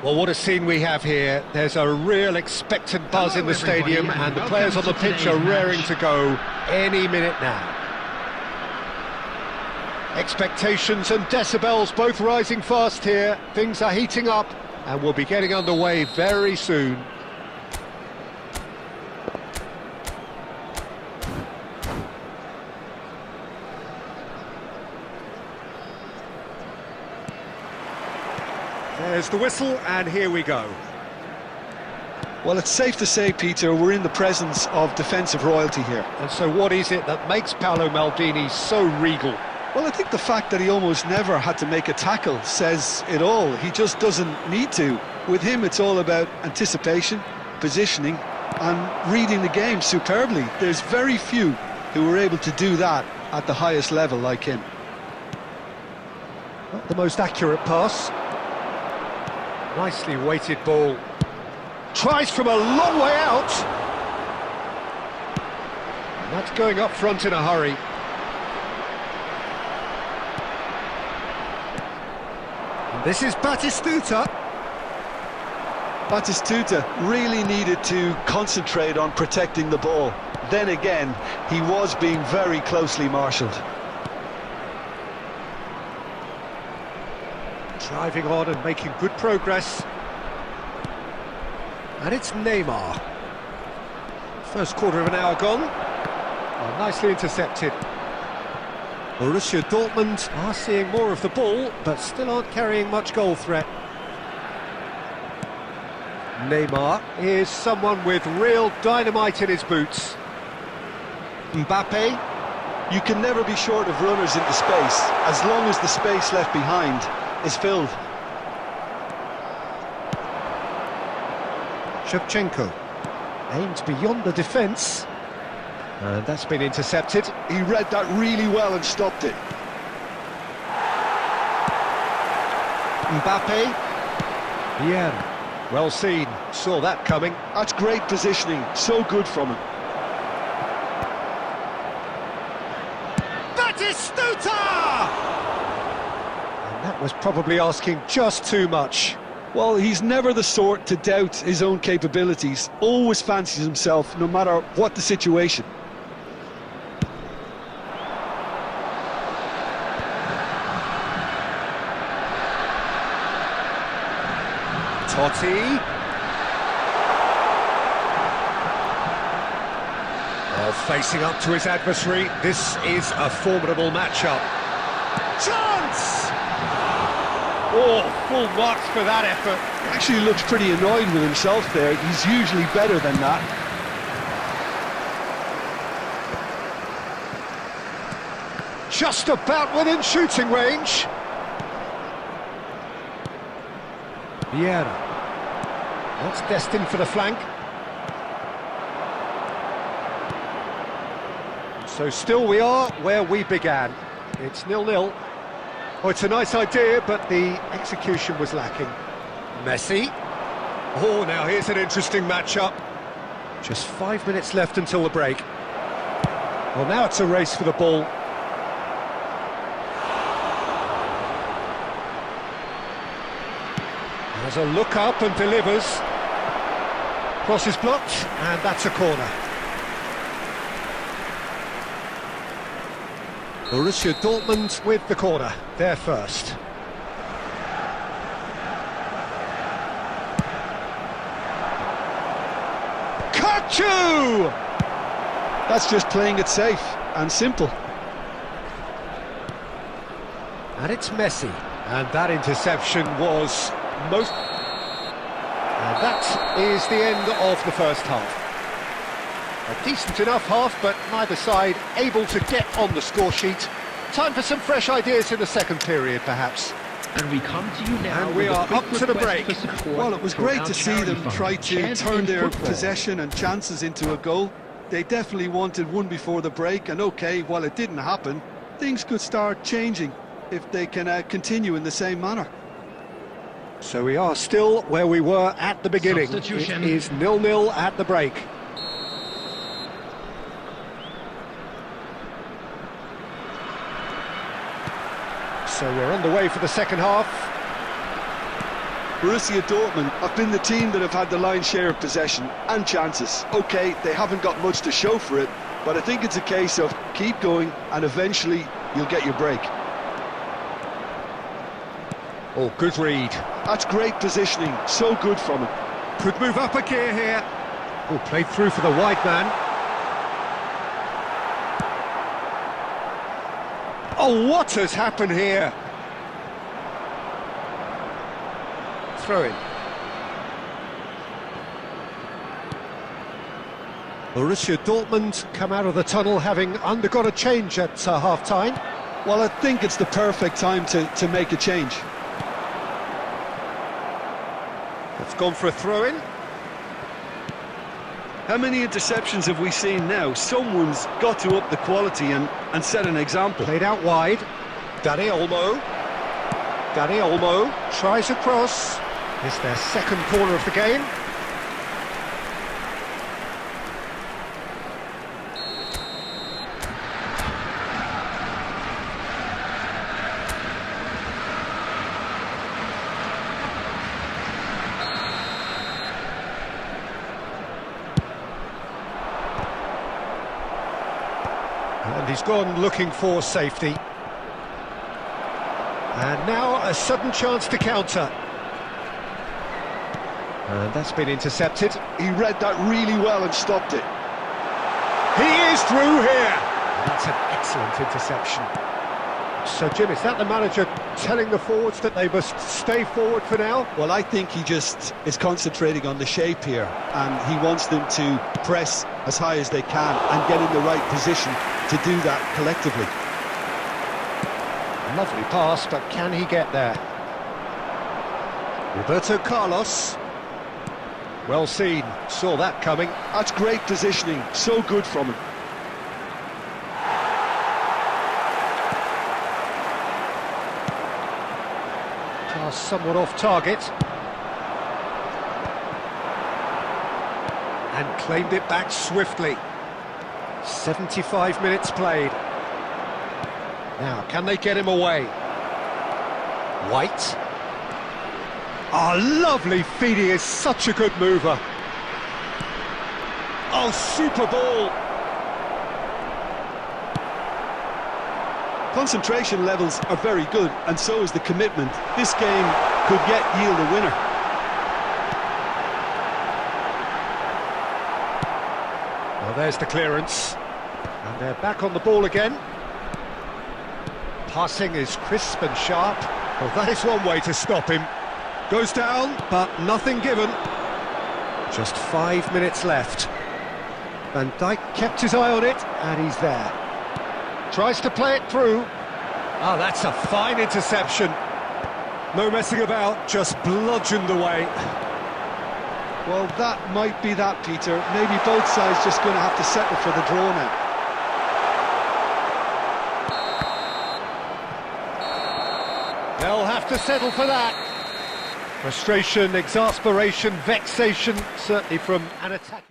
Well, what a scene we have here. There's a real expectant buzz in the stadium, and the players on the pitch are raring to go any minute now. Expectations and decibels both rising fast here. Things are heating up, and we'll be getting underway very soon. There's the whistle, and here we go. Well, it's safe to say, Peter, we're in the presence of defensive royalty here. And so what is it that makes Paolo Maldini so regal? Well, I think the fact that he almost never had to make a tackle says it all. He just doesn't need to. With him, it's all about anticipation, positioning, and reading the game superbly. There's very few who are able to do that at the highest level like him. Not the most accurate pass. Nicely weighted ball. Tries from a long way out. And that's going up front in a hurry. And this is Batistuta. Batistuta really needed to concentrate on protecting the ball. Then again, he was being very closely marshalled. Driving on and making good progress. And it's Neymar. First quarter of an hour gone. Oh, nicely intercepted. Borussia Dortmund are seeing more of the ball, but still aren't carrying much goal threat. Neymar is someone with real dynamite in his boots. Mbappe. You can never be short of runners into space, as long as the space left behind is filled. Shevchenko aimed beyond the defence, and that's been intercepted. He read that really well and stopped it. Mbappe. Vieira. Well seen, saw that coming. That's great positioning, so good from him. Batistuta! And that was probably asking just too much. Well, he's never the sort to doubt his own capabilities, always fancies himself no matter what the situation. Totti. Well, facing up to his adversary, this is a formidable matchup. Chance! Oh, full marks for that effort. Actually looks pretty annoyed with himself there. He's usually better than that. Just about within shooting range. Vieira. That's destined for the flank. So still we are where we began. It's 0-0. Oh, it's a nice idea, but the execution was lacking. Messi. Oh, now here's an interesting matchup. Just 5 minutes left until the break. Well, now it's a race for the ball. Has a look up and delivers. Cross is blocked, and that's a corner. Borussia Dortmund with the corner, they're first. Kachu! That's just playing it safe and simple. And it's Messi, and that interception was most... And that is the end of the first half. A decent enough half, but neither side able to get on the score sheet. Time for some fresh ideas in the second period, perhaps. And we come to you now. And we are up to the break. Well, it was great to see them try to turn their possession and chances into a goal. They definitely wanted one before the break, and okay, while it didn't happen, things could start changing if they can continue in the same manner. So we are still where we were at the beginning. It is 0-0 at the break. So we're on the way for the second half. Borussia Dortmund have been the team that have had the lion's share of possession and chances. Okay, they haven't got much to show for it, but I think it's a case of keep going and eventually you'll get your break. Oh, good read. That's great positioning, so good from him. Could move up a gear here. Oh, played through for the wide man. Oh, what has happened here? Throw in. Borussia Dortmund come out of the tunnel having undergone a change at half-time. Well, I think it's the perfect time to make a change. It's gone for a throw-in. How many interceptions have we seen now? Someone's got to up the quality and set an example. Played out wide. Dani Olmo. Dani Olmo tries a cross. It's their second corner of the game. And he's gone looking for safety. And now a sudden chance to counter. And that's been intercepted. He read that really well and stopped it. He is through here. And that's an excellent interception. So, Jim, is that the manager telling the forwards that they must stay forward for now? Well, I think he just is concentrating on the shape here, and he wants them to press as high as they can and get in the right position to do that collectively. Lovely pass, but can he get there? Roberto Carlos. Well seen, saw that coming. That's great positioning, so good from him. Pass somewhat off target. And claimed it back swiftly. 75 minutes played. Now, can they get him away? White. Oh, lovely feed, he is such a good mover. Oh, super ball. Concentration levels are very good, and so is the commitment. This game could yet yield a winner. Well, there's the clearance. And they're back on the ball again. Passing is crisp and sharp. Well, that is one way to stop him. Goes down, but nothing given. Just 5 minutes left. Van Dijk kept his eye on it, and he's there. Tries to play it through. Oh, that's a fine interception. No messing about, just bludgeoned away. Well, that might be that, Peter. Maybe both sides just going to have to settle for the draw now. They'll have to settle for that. Frustration, exasperation, vexation, certainly from an attack.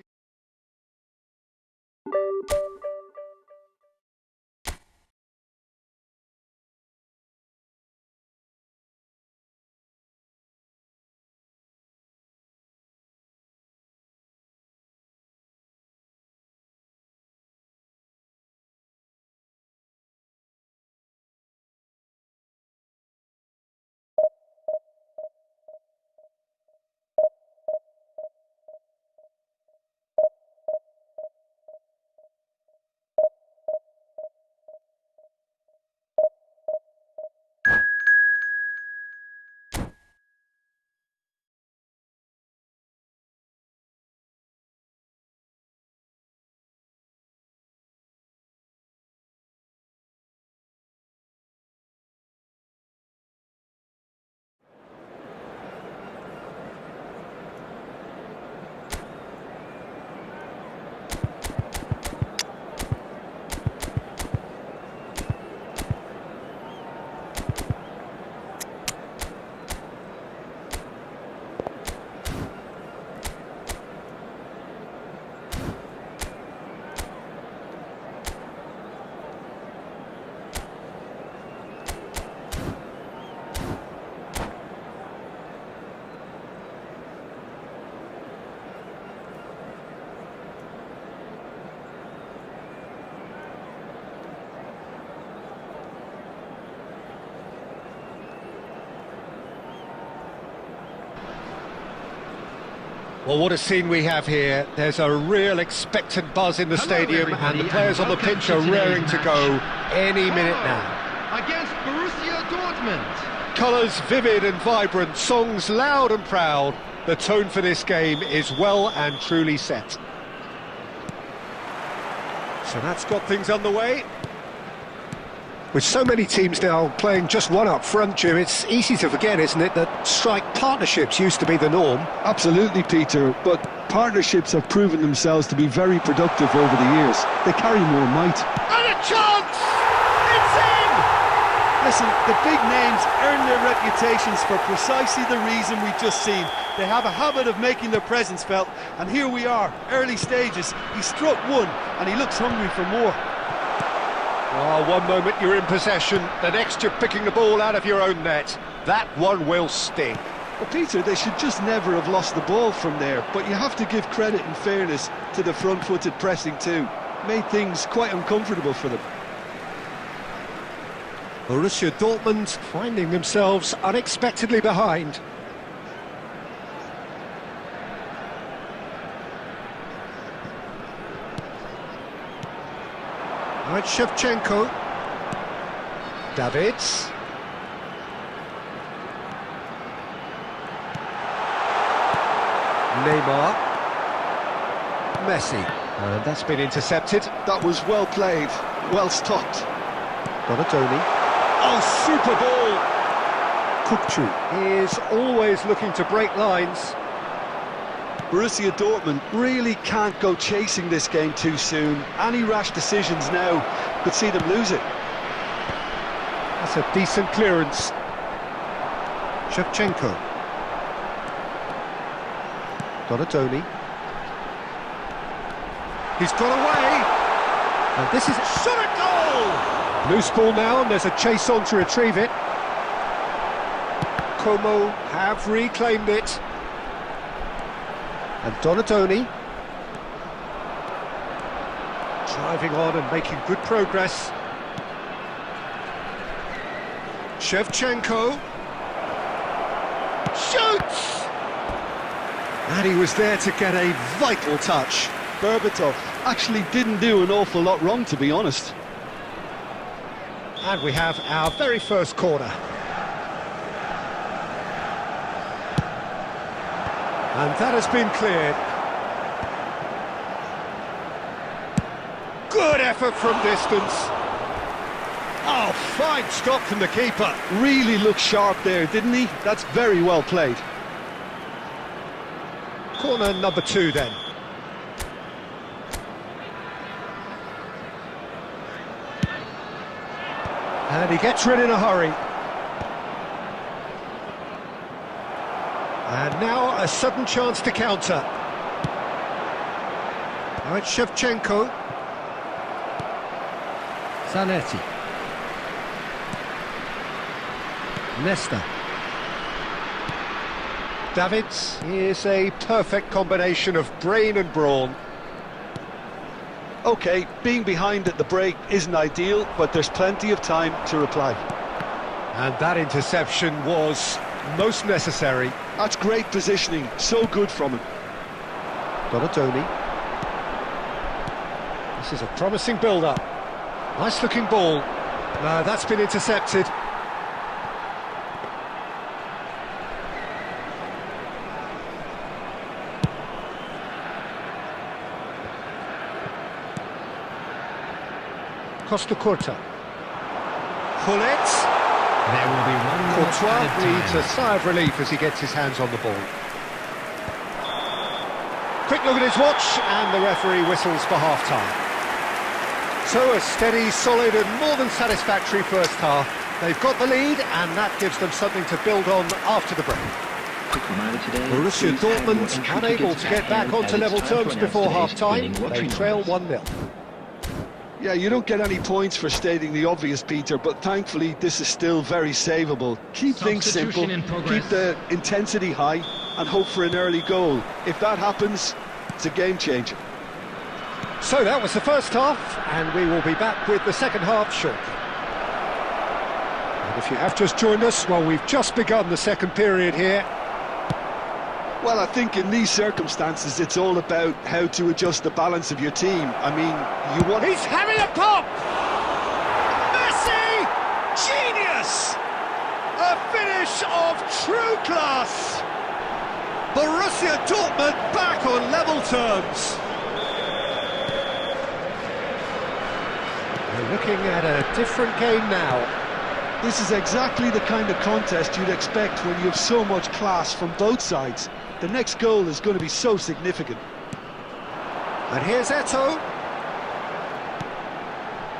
Well, what a scene we have here. There's a real expectant buzz in the stadium, and the players on the pitch are raring to go any minute now. Against Borussia Dortmund. Colours vivid and vibrant, songs loud and proud. The tone for this game is well and truly set. So that's got things underway. With so many teams now playing just one up front, Jim, it's easy to forget, isn't it, that strike partnerships used to be the norm. Absolutely, Peter, but partnerships have proven themselves to be very productive over the years. They carry more might. And a chance! It's in! Listen, the big names earn their reputations for precisely the reason we've just seen. They have a habit of making their presence felt, and here we are, early stages. He struck one, and he looks hungry for more. Oh, one moment you're in possession, the next you're picking the ball out of your own net. That one will sting. Well, Peter, they should just never have lost the ball from there, but you have to give credit and fairness to the front-footed pressing too. Made things quite uncomfortable for them. Borussia Dortmund finding themselves unexpectedly behind. Right, Shevchenko. Davids. Neymar. Messi. And that's been intercepted. That was well played, well stopped. Donatoni. Oh, super ball! Kukçu is always looking to break lines. Borussia Dortmund really can't go chasing this game too soon. Any rash decisions now could see them lose it. That's a decent clearance. Shevchenko. Donatoni. He's got away. And this is shot at goal! Loose ball now, and there's a chase on to retrieve it. Como have reclaimed it. And Donatoni. Driving on and making good progress. Shevchenko. Shoots! And he was there to get a vital touch. Berbatov actually didn't do an awful lot wrong, to be honest. And we have our very first corner. And that has been cleared. Good effort from distance. Oh, fine stop from the keeper. Really looked sharp there, didn't he? That's very well played. Corner number 2 then. And he gets rid in a hurry. And now a sudden chance to counter. Now it's Shevchenko. Zanetti. Nesta. Davids is a perfect combination of brain and brawn. OK, being behind at the break isn't ideal, but there's plenty of time to reply. And that interception was most necessary. That's great positioning, so good from him. Donatoni. This is a promising build-up. Nice looking ball. No, that's been intercepted. Costa Curta. Pull it. There will be one more Courtois added needs a time. sigh of relief as he gets his hands on the ball. Quick look at his watch, and the referee whistles for half-time. So a steady, solid and more than satisfactory first half. They've got the lead, and that gives them something to build on after the break. Quick reminder today, Borussia please have your Dortmund entry unable tickets to get back hand onto as level it's time terms to before announce half-time. today's They winning trail numbers. 1-0. Yeah, you don't get any points for stating the obvious, Peter, but thankfully this is still very savable. Keep things simple, Substitution in progress. keep the intensity high, and hope for an early goal. If that happens, it's a game changer. So that was the first half, and we will be back with the second half shortly. And if you have just joined us, well, we've just begun the second period here. Well, I think in these circumstances, it's all about how to adjust the balance of your team. I mean, you want... He's having a pop! Messi! Genius! A finish of true class! Borussia Dortmund back on level terms. We're looking at a different game now. This is exactly the kind of contest you'd expect when you have so much class from both sides. The next goal is going to be so significant. And here's Eto'o.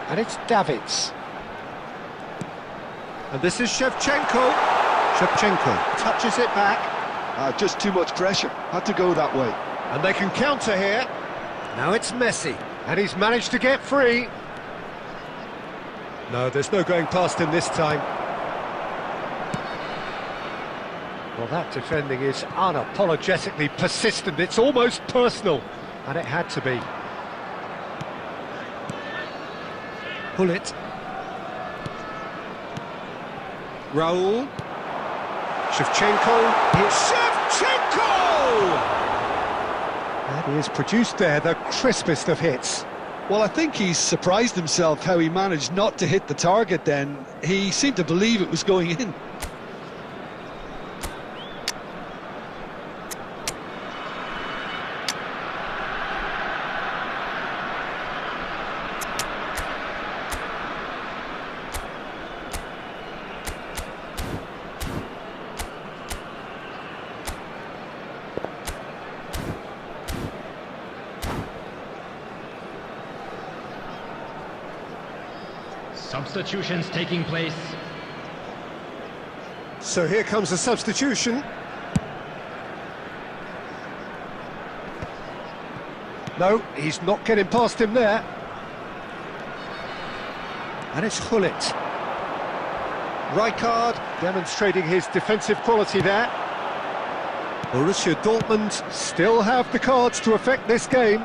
And it's Davids. And this is Shevchenko. Shevchenko touches it back. Just too much pressure. Had to go that way. And they can counter here. Now it's Messi. And he's managed to get free. No, there's no going past him this time. Well, that defending is unapologetically persistent. It's almost personal. And it had to be. Pull it. Raul. Shevchenko. It's Shevchenko! And he has produced there the crispest of hits. Well, I think he's surprised himself how he managed not to hit the target then. He seemed to believe it was going in. Substitutions taking place. So here comes a substitution. No, he's not getting past him there. And it's Gullit. Rijkaard demonstrating his defensive quality there. Borussia Dortmund still have the cards to affect this game.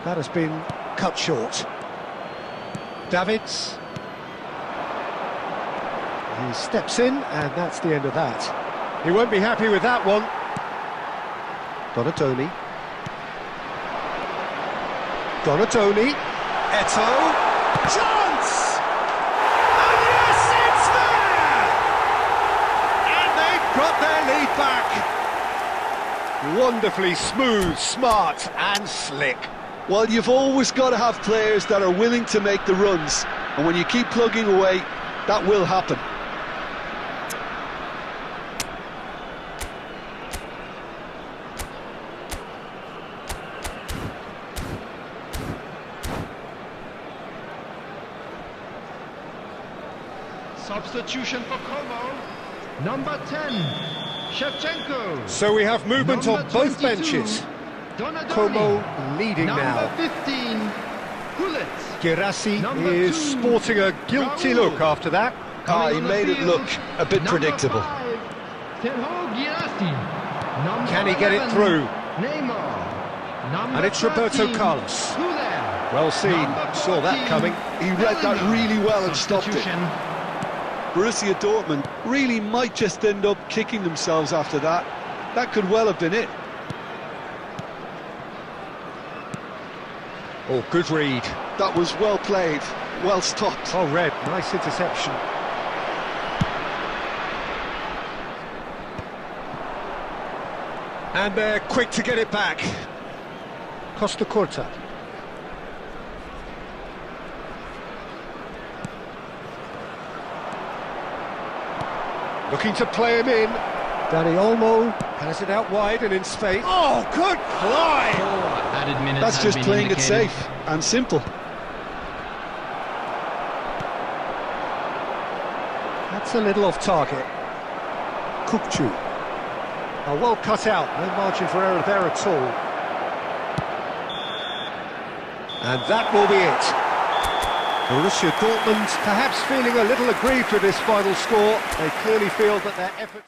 That has been cut short. Davids. He steps in, and that's the end of that. He won't be happy with that one. Donatoni. Donatoni. Eto'o. Chance! And yes, it's there! And they've got their lead back. Wonderfully smooth, smart and slick. Well, you've always got to have players that are willing to make the runs, and when you keep plugging away, that will happen. Substitution for Como. Number 10, Shevchenko. So we have movement Number on both 22, benches. Donadoni. Como leading Number now. 15, Gullit. Girassi Number is 2, sporting a guilty Raul. look after that. Ah, he made it look a bit Number predictable. 5, Sergio Girassi. Number Can he get it 11, through? Neymar. Number And it's Roberto 13, Carlos. Huller. Well seen, Number saw that 14, coming. He read that Bellingham. really well and stopped it. Substitution. Borussia Dortmund really might just end up kicking themselves after that. That could well have been it. Oh, good read. That was well played, well stopped. Oh, Red, nice interception. And they're quick to get it back. Costa Curta. Looking to play him in. Dani Olmo has it out wide and in space. Oh, good fly! Added minutes That's have just been playing it indicated. safe and simple. That's a little off target. Kukcu. Oh, well cut out, no margin for error there at all. And that will be it. Borussia Dortmund perhaps feeling a little aggrieved with this final score. They clearly feel that their efforts...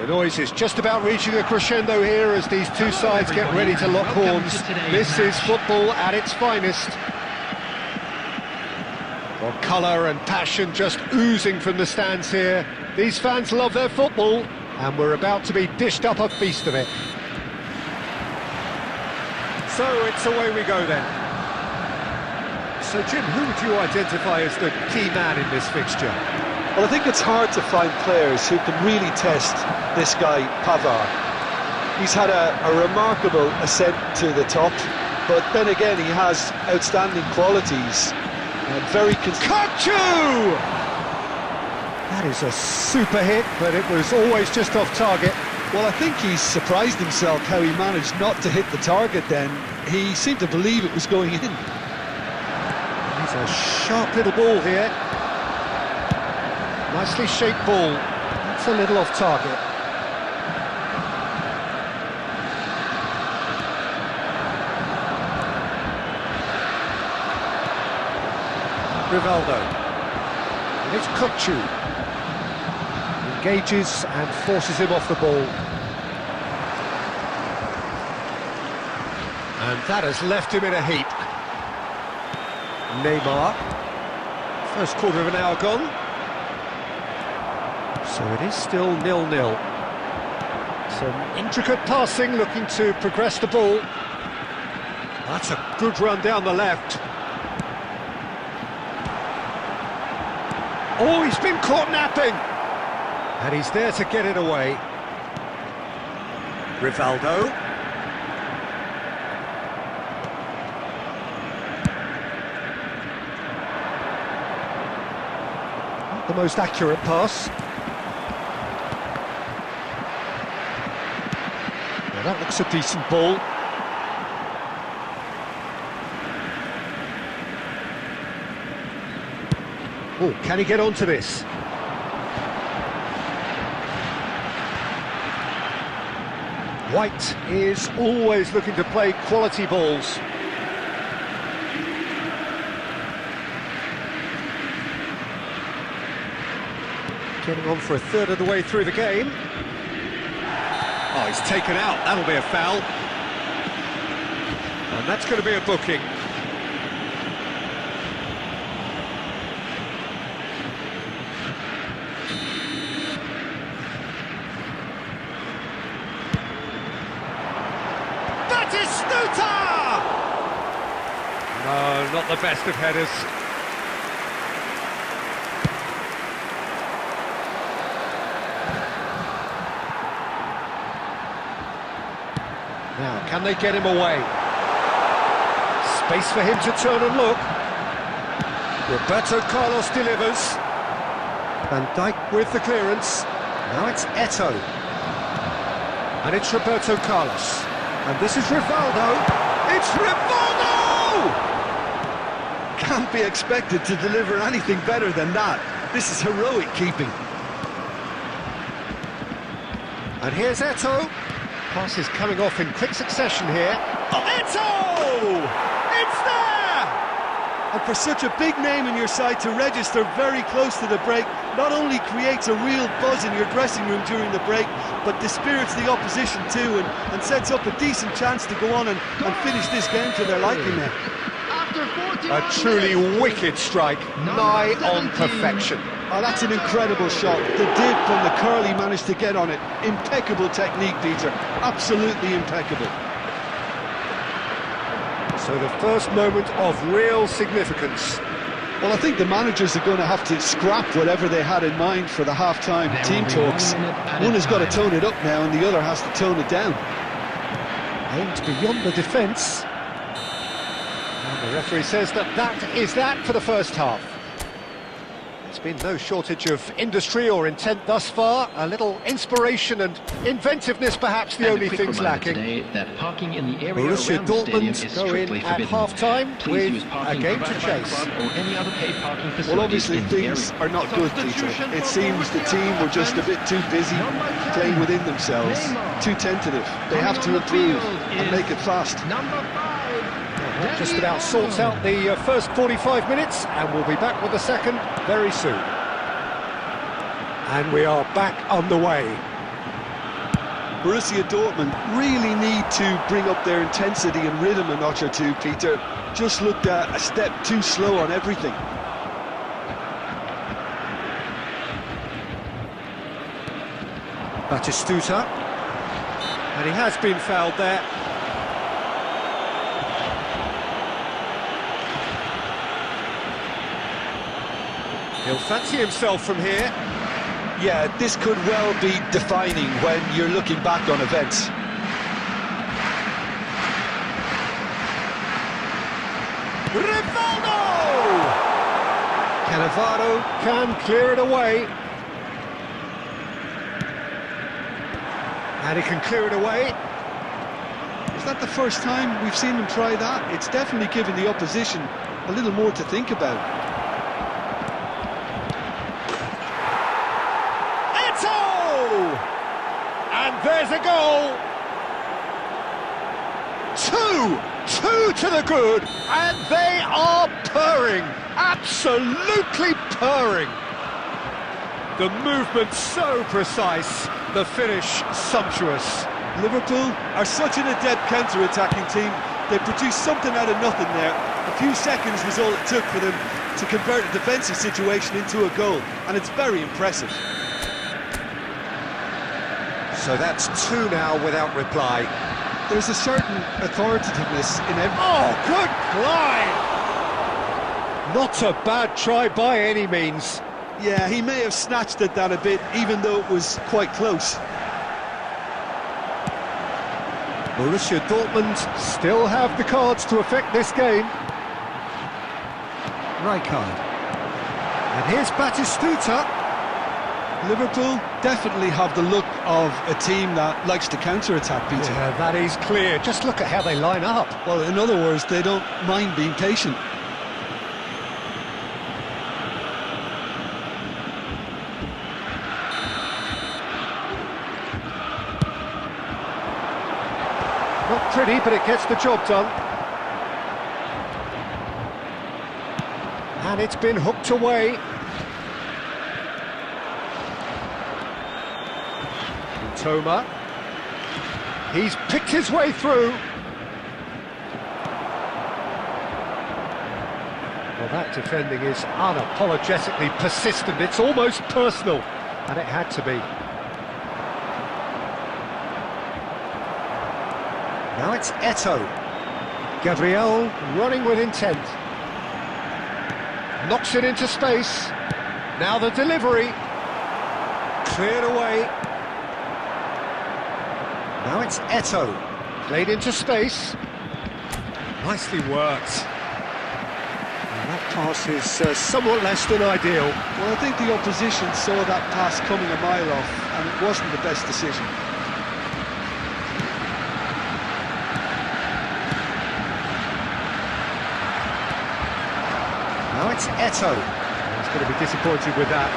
The noise is just about reaching a crescendo here as these two sides get ready to lock horns. This is football at its finest. Well, colour and passion just oozing from the stands here. These fans love their football, and we're about to be dished up a feast of it. So it's away we go then. So Jim, who would you identify as the key man in this fixture? Well, I think it's hard to find players who can really test this guy, Pavard. He's had a remarkable ascent to the top, but then again he has outstanding qualities. Very Kachu! That is a super hit, but it was always just off target. Well, I think he's surprised himself how he managed not to hit the target then. He seemed to believe it was going in. He's a sharp little ball here. Nicely shaped ball. That's a little off target. Rivaldo. And it's Kachu. Engages and forces him off the ball. And that has left him in a heap. Neymar. First quarter of an hour gone. So it is still 0-0. Some intricate passing, looking to progress the ball. That's a good run down the left. Oh, he's been caught napping! And he's there to get it away. Rivaldo. Not the most accurate pass. Now that looks a decent ball. Oh, can he get onto this? White is always looking to play quality balls. Getting on for a third of the way through the game. Oh, he's taken out. That'll be a foul. And that's going to be a booking. No, not the best of headers. Now, can they get him away? Space for him to turn and look. Roberto Carlos delivers. Van Dijk with the clearance. Now it's Eto'o. And it's Roberto Carlos. And this is Rivaldo. It's Rivaldo! Can't be expected to deliver anything better than that. This is heroic keeping. And here's Eto'o. Pass is coming off in quick succession here. Oh, Eto'o! It's there! And for such a big name in your side to register very close to the break, not only creates a real buzz in your dressing room during the break, but dispirits the opposition too, and sets up a decent chance to go on and finish this game to their liking now. A truly wicked strike, nigh on perfection. Oh, that's an incredible shot. The dip and the curl he managed to get on it. Impeccable technique, Peter. Absolutely impeccable. So the first moment of real significance. Well, I think the managers are going to have to scrap whatever they had in mind for the half-time team talks. One has got to tone it up now and the other has to tone it down. Aimed beyond the defence. And the referee says that is that for the first half. There's been no shortage of industry or intent thus far. A little inspiration and inventiveness, perhaps, the only things lacking. Borussia Dortmund go in at half-time with a game to chase. Well, obviously things are not good, Peter. It seems the team were just a bit too busy playing within themselves, too tentative. They have to improve and make it fast. That just about sorts out the first 45 minutes, and we'll be back with the second very soon. And we are back on the way. Borussia Dortmund really need to bring up their intensity and rhythm a notch or two, Peter. Just looked a step too slow on everything. Batistuta. And he has been fouled there. He'll fancy himself from here. Yeah, this could well be defining when you're looking back on events. Rivaldo! Cannavaro can clear it away. And he can clear it away. Is that the first time we've seen them try that? It's definitely given the opposition a little more to think about. And there's a goal! Two to the good, and they are purring, absolutely purring. The movement so precise, the finish sumptuous. Liverpool are such an adept counter-attacking team. They produced something out of nothing there. A few seconds was all it took for them to convert a defensive situation into a goal, and it's very impressive. So that's two now without reply. There's a certain authoritativeness in every... Oh, good glide! Not a bad try by any means. Yeah, he may have snatched at that a bit, even though it was quite close. Borussia Dortmund still have the cards to affect this game. Rijkaard. And here's Batistuta. Liverpool definitely have the look of a team that likes to counter-attack, Peter. Yeah, that is clear. Just look at how they line up. Well, in other words, they don't mind being patient. Not pretty, but it gets the job done. And it's been hooked away. Toma. He's picked his way through. Well, that defending is unapologetically persistent. It's almost personal, and it had to be. Now it's Eto'o. Gabriel running with intent. Knocks it into space. Now the delivery. Cleared away. Now it's Eto'o, played into space. Nicely worked. And that pass is somewhat less than ideal. Well, I think the opposition saw that pass coming a mile off, and it wasn't the best decision. Now it's Eto'o. He's going to be disappointed with that.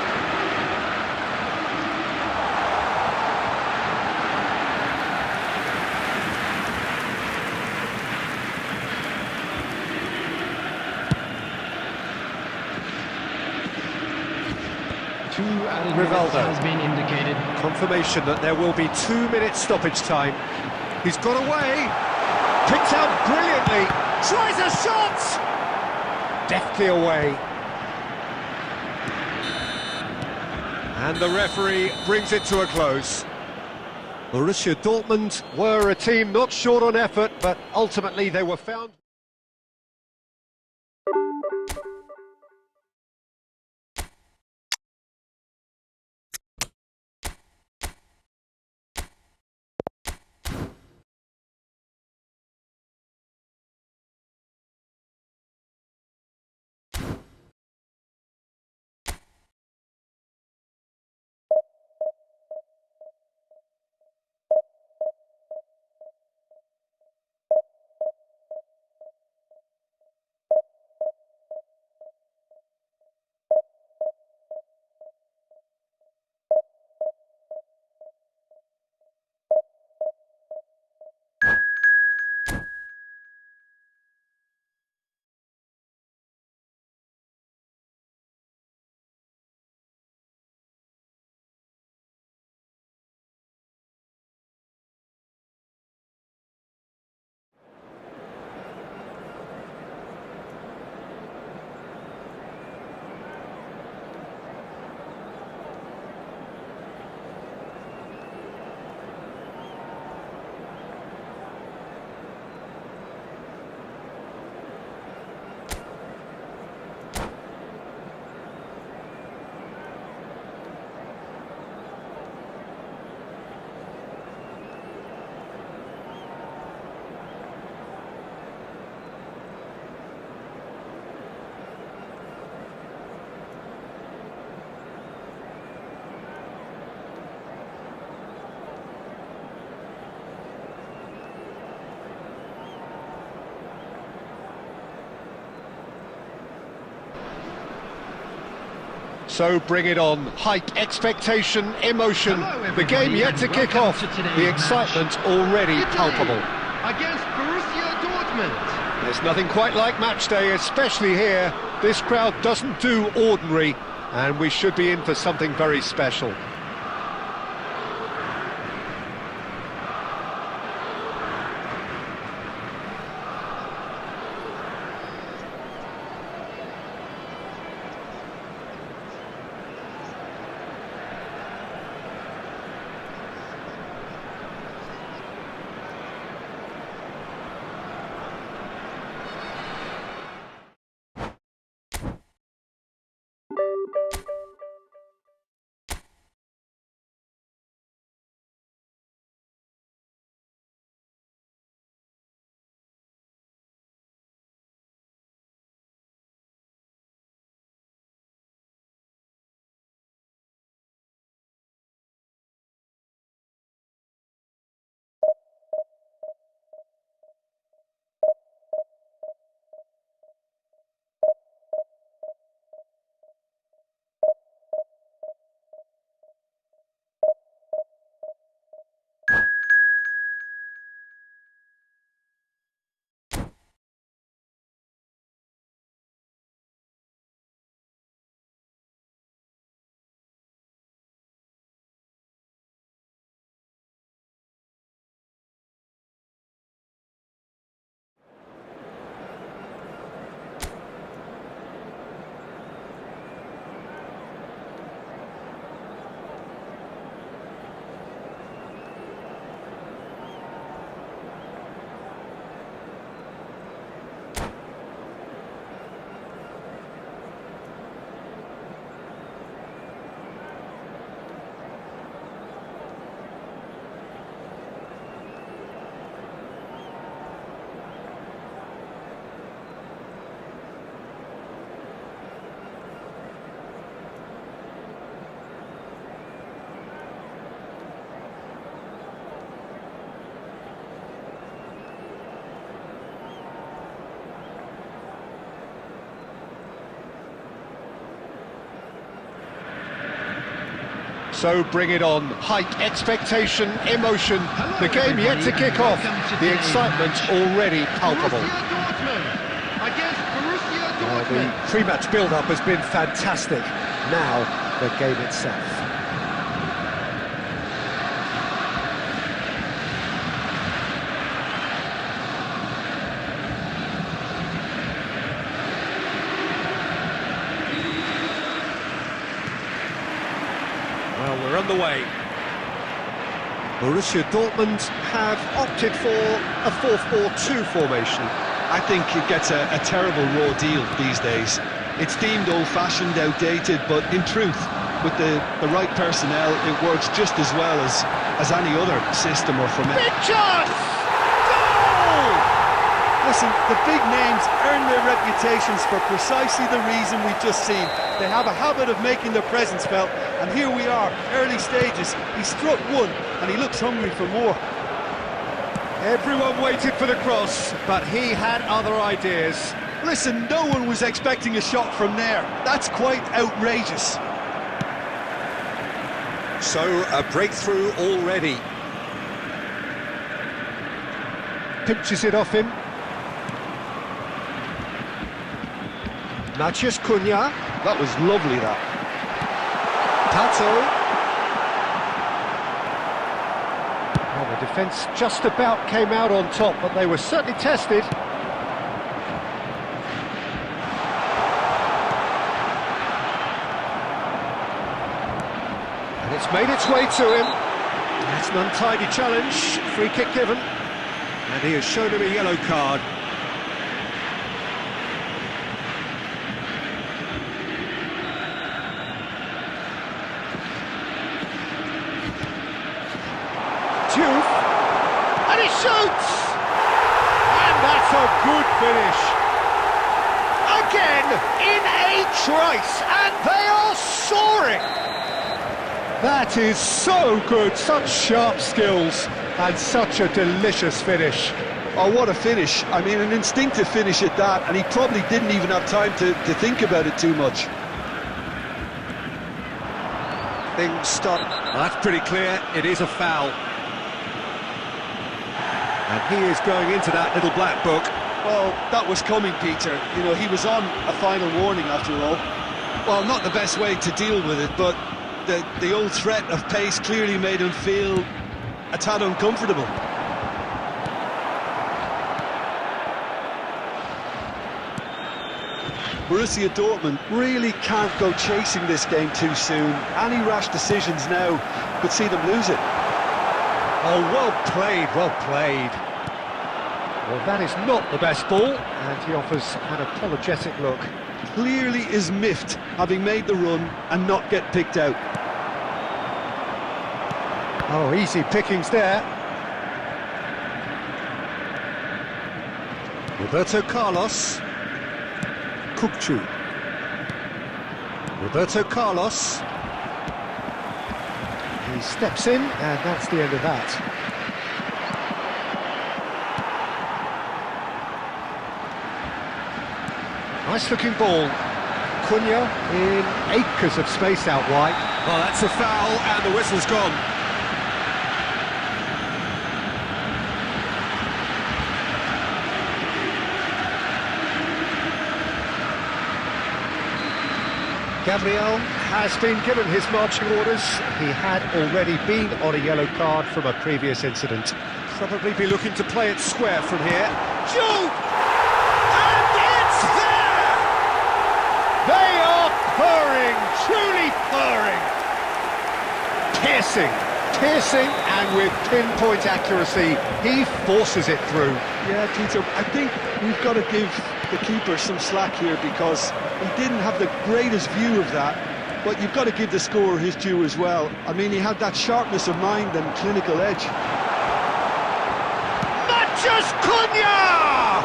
Rivaldo has been indicated. Confirmation that there will be 2 minutes stoppage time. He's got away, picked out brilliantly, tries a shot, deftly away. And the referee brings it to a close. Borussia Dortmund were a team not short on effort, but ultimately they were found... So bring it on. Hype, expectation, emotion. Hello, The game everybody, yet to and kick welcome off. to today's The match. excitement already Italy palpable. Against Borussia Dortmund. There's nothing quite like match day, especially here. This crowd doesn't do ordinary, and we should be in for something very special. So bring it on. Hype, expectation, emotion. Hello, The game yet to everybody, kick and off. welcome to The today's excitement match. already palpable. Borussia Dortmund against Borussia The Dortmund. pre-match build-up has been fantastic. Now, the game itself. Well, we're underway. Borussia Dortmund have opted for a 4-4-2 formation. I think it gets a terrible raw deal these days. It's deemed old-fashioned, outdated, but in truth, with the right personnel, it works just as well as any other system or format. Big chance! Goal! Listen, the big names earn their reputations for precisely the reason we've just seen. They have a habit of making their presence felt, and here we are, early stages. He struck one, and he looks hungry for more. Everyone waited for the cross, but he had other ideas. Listen, no one was expecting a shot from there. That's quite outrageous. So, a breakthrough already. Pinches it off him. Maciej Cunha. That was lovely, that. Tato. Well, the defence just about came out on top, but they were certainly tested. And it's made its way to him. It's an untidy challenge, free kick given. And he has shown him a yellow card. And he shoots! And that's a good finish. Again, in a trice, and they are soaring! That is so good, such sharp skills, and such a delicious finish. Oh, what a finish. I mean, an instinctive finish at that, and he probably didn't even have time to think about it too much. things start. That's pretty clear, it is a foul. And he is going into that little black book. Well, that was coming, Peter. You know, he was on a final warning after all. Well, not the best way to deal with it, but the old threat of pace clearly made him feel a tad uncomfortable. Borussia Dortmund really can't go chasing this game too soon. Any rash decisions now could see them lose it. Oh, well played, well played. Well, that is not the best ball, and he offers an apologetic look. Clearly is miffed, having made the run and not get picked out. Oh, easy pickings there. Roberto Carlos. Kukçu. Roberto Carlos. He steps in, and that's the end of that. Nice looking ball. Cunha in acres of space out wide. Oh, that's a foul, and the whistle's gone. Gabriel has been given his marching orders. He had already been on a yellow card from a previous incident. Probably be looking to play it square from here. Shoot! And it's there! They are purring, truly purring. Piercing, and with pinpoint accuracy, he forces it through. Yeah, Peter, I think we've got to give the keeper some slack here because he didn't have the greatest view of that, but you've got to give the scorer his due as well. I mean, he had that sharpness of mind and clinical edge. Mathias Cunha!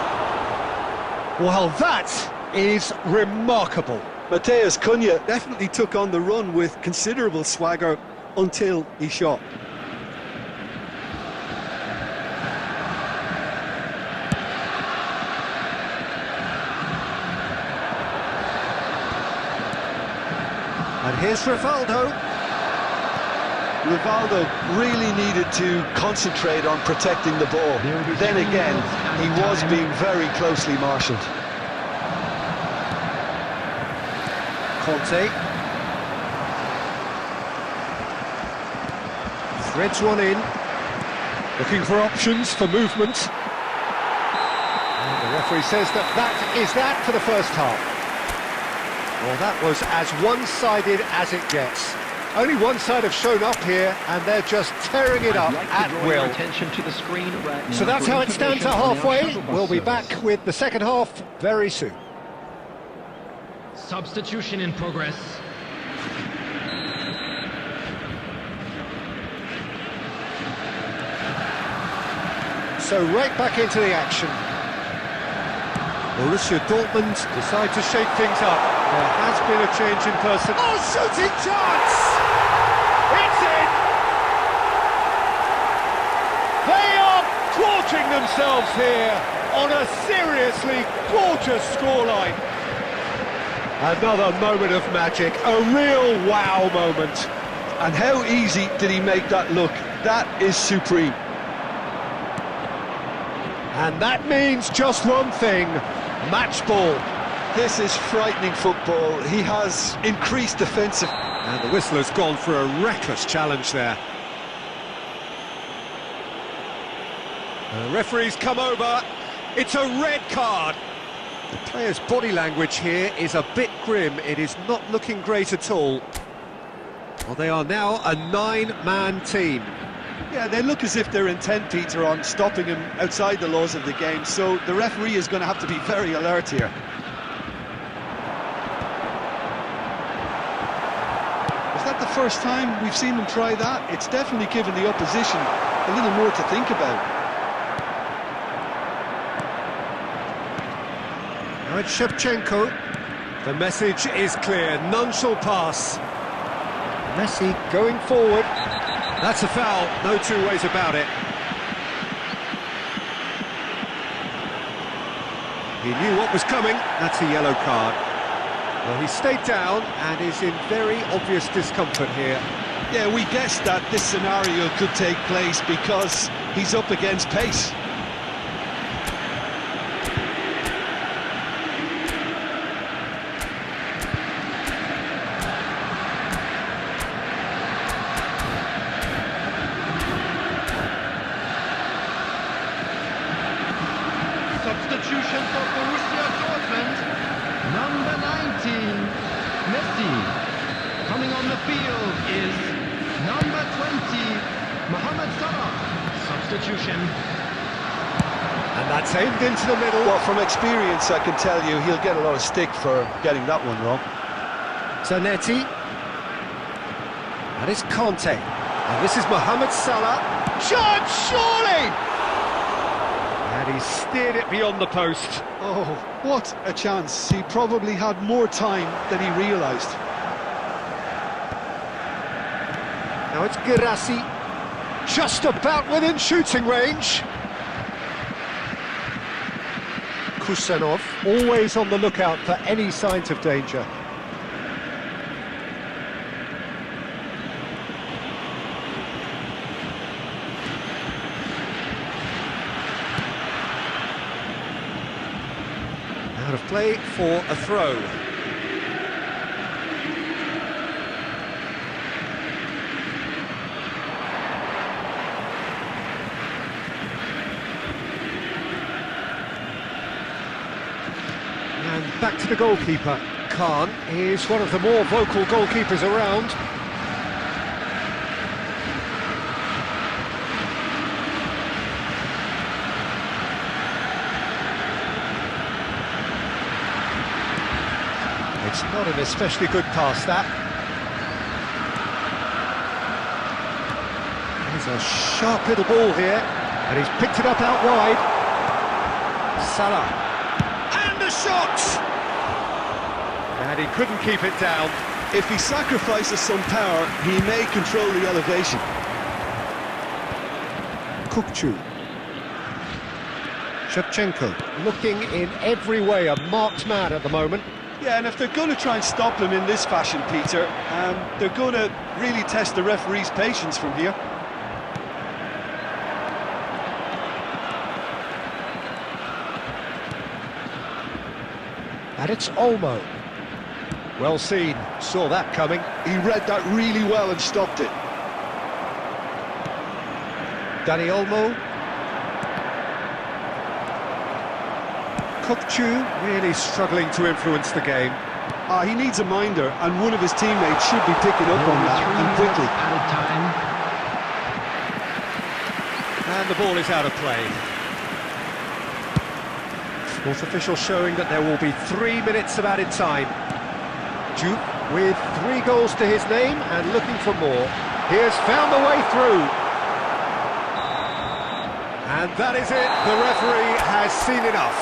Well, that is remarkable. Matheus Cunha definitely took on the run with considerable swagger until he shot. And here's Rivaldo. Rivaldo really needed to concentrate on protecting the ball. Then again, he was being very closely marshalled. Conte. Threads one in. Looking for options for movement. And the referee says that is that for the first half. Well, that was as one-sided as it gets. Only one side have shown up here, and they're just tearing it up at will. Attention to the screen right now. So that's how it stands at halfway. We'll be back with the second half very soon. Substitution in progress. So right back into the action. Borussia Dortmund decide to shake things up. There has been a change in person. Oh, shooting chance! It's in! They are gorging themselves here on a seriously gorgeous scoreline. Another moment of magic, a real wow moment. And how easy did he make that look? That is supreme. And that means just one thing, match ball. This is frightening football. He has increased defensive. And the whistle has gone for a reckless challenge there. The referee's come over. It's a red card. The player's body language here is a bit grim. It is not looking great at all. Well, they are now a 9-man team. Yeah, they look as if they're intent, Peter, on stopping him outside the laws of the game, so the referee is going to have to be very alert here. Is that the first time we've seen them try that? It's definitely given the opposition a little more to think about. Now it's Shevchenko. The message is clear, none shall pass. Messi going forward. That's a foul, no two ways about it. He knew what was coming, that's a yellow card. Well, he stayed down and is in very obvious discomfort here. Yeah, we guessed that this scenario could take place because he's up against pace. Substitution for Borussia Dortmund. Number 19, Messi. Coming on the field is number 20, Mohamed Salah. Substitution. And that's aimed into the middle. Well, from experience, I can tell you he'll get a lot of stick for getting that one wrong. Zanetti. That is Conte. And this is Mohamed Salah. Shot, surely! And he steered it beyond the post. Oh, what a chance. He probably had more time than he realised. Now it's Girassi. Just about within shooting range. Kusanov, always on the lookout for any signs of danger. Out of play for a throw. And back to the goalkeeper. Khan is one of the more vocal goalkeepers around. It's not an especially good pass, that. There's a sharp little ball here, and he's picked it up out wide. Salah. And a shot! And he couldn't keep it down. If he sacrifices some power, he may control the elevation. Kukcu. Shevchenko, looking in every way a marked man at the moment. Yeah, and if they're going to try and stop him in this fashion, Peter, they're going to really test the referee's patience from here. And it's Olmo. Well seen, saw that coming. He read that really well and stopped it. Danny Olmo. Kukcu really struggling to influence the game. He needs a minder, and one of his teammates should be picking up on that, and quickly. Added time. And the ball is out of play. Fourth official showing that there will be 3 minutes of added time. Duke with 3 goals to his name and looking for more. He has found the way through. And that is it. The referee has seen enough.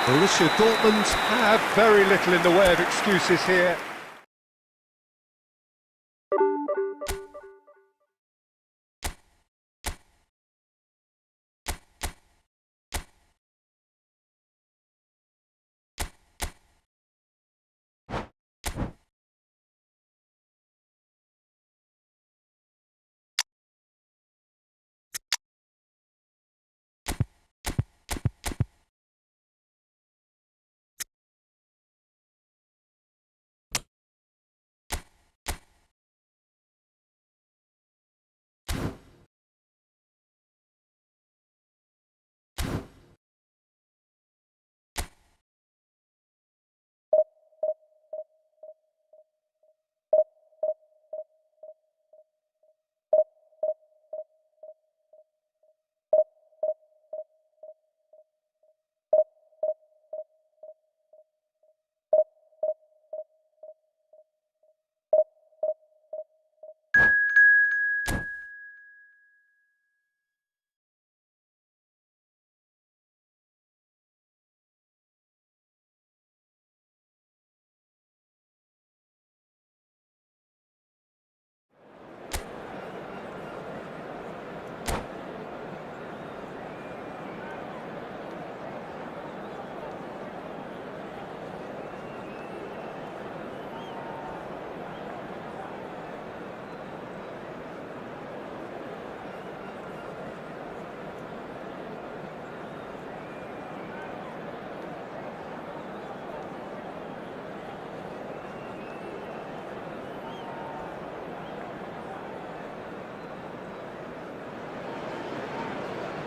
Borussia Dortmund have very little in the way of excuses here.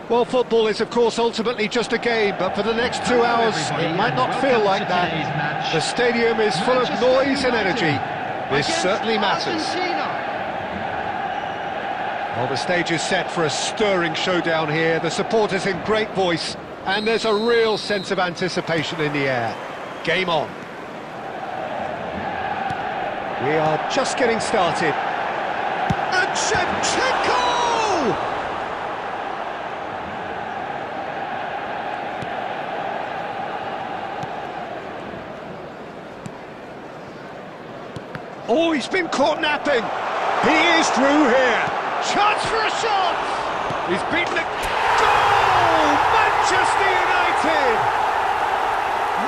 Well, football is, of course, ultimately just a game, but for the next 2 hours, it might not feel like that. The stadium is full of noise and energy. This certainly matters. Well, the stage is set for a stirring showdown here. The supporters in great voice, and there's a real sense of anticipation in the air. Game on. We are just getting started. And Shevchenko! Oh, he's been caught napping. He is through here. Chance for a shot. He's beaten it. Goal! Manchester United!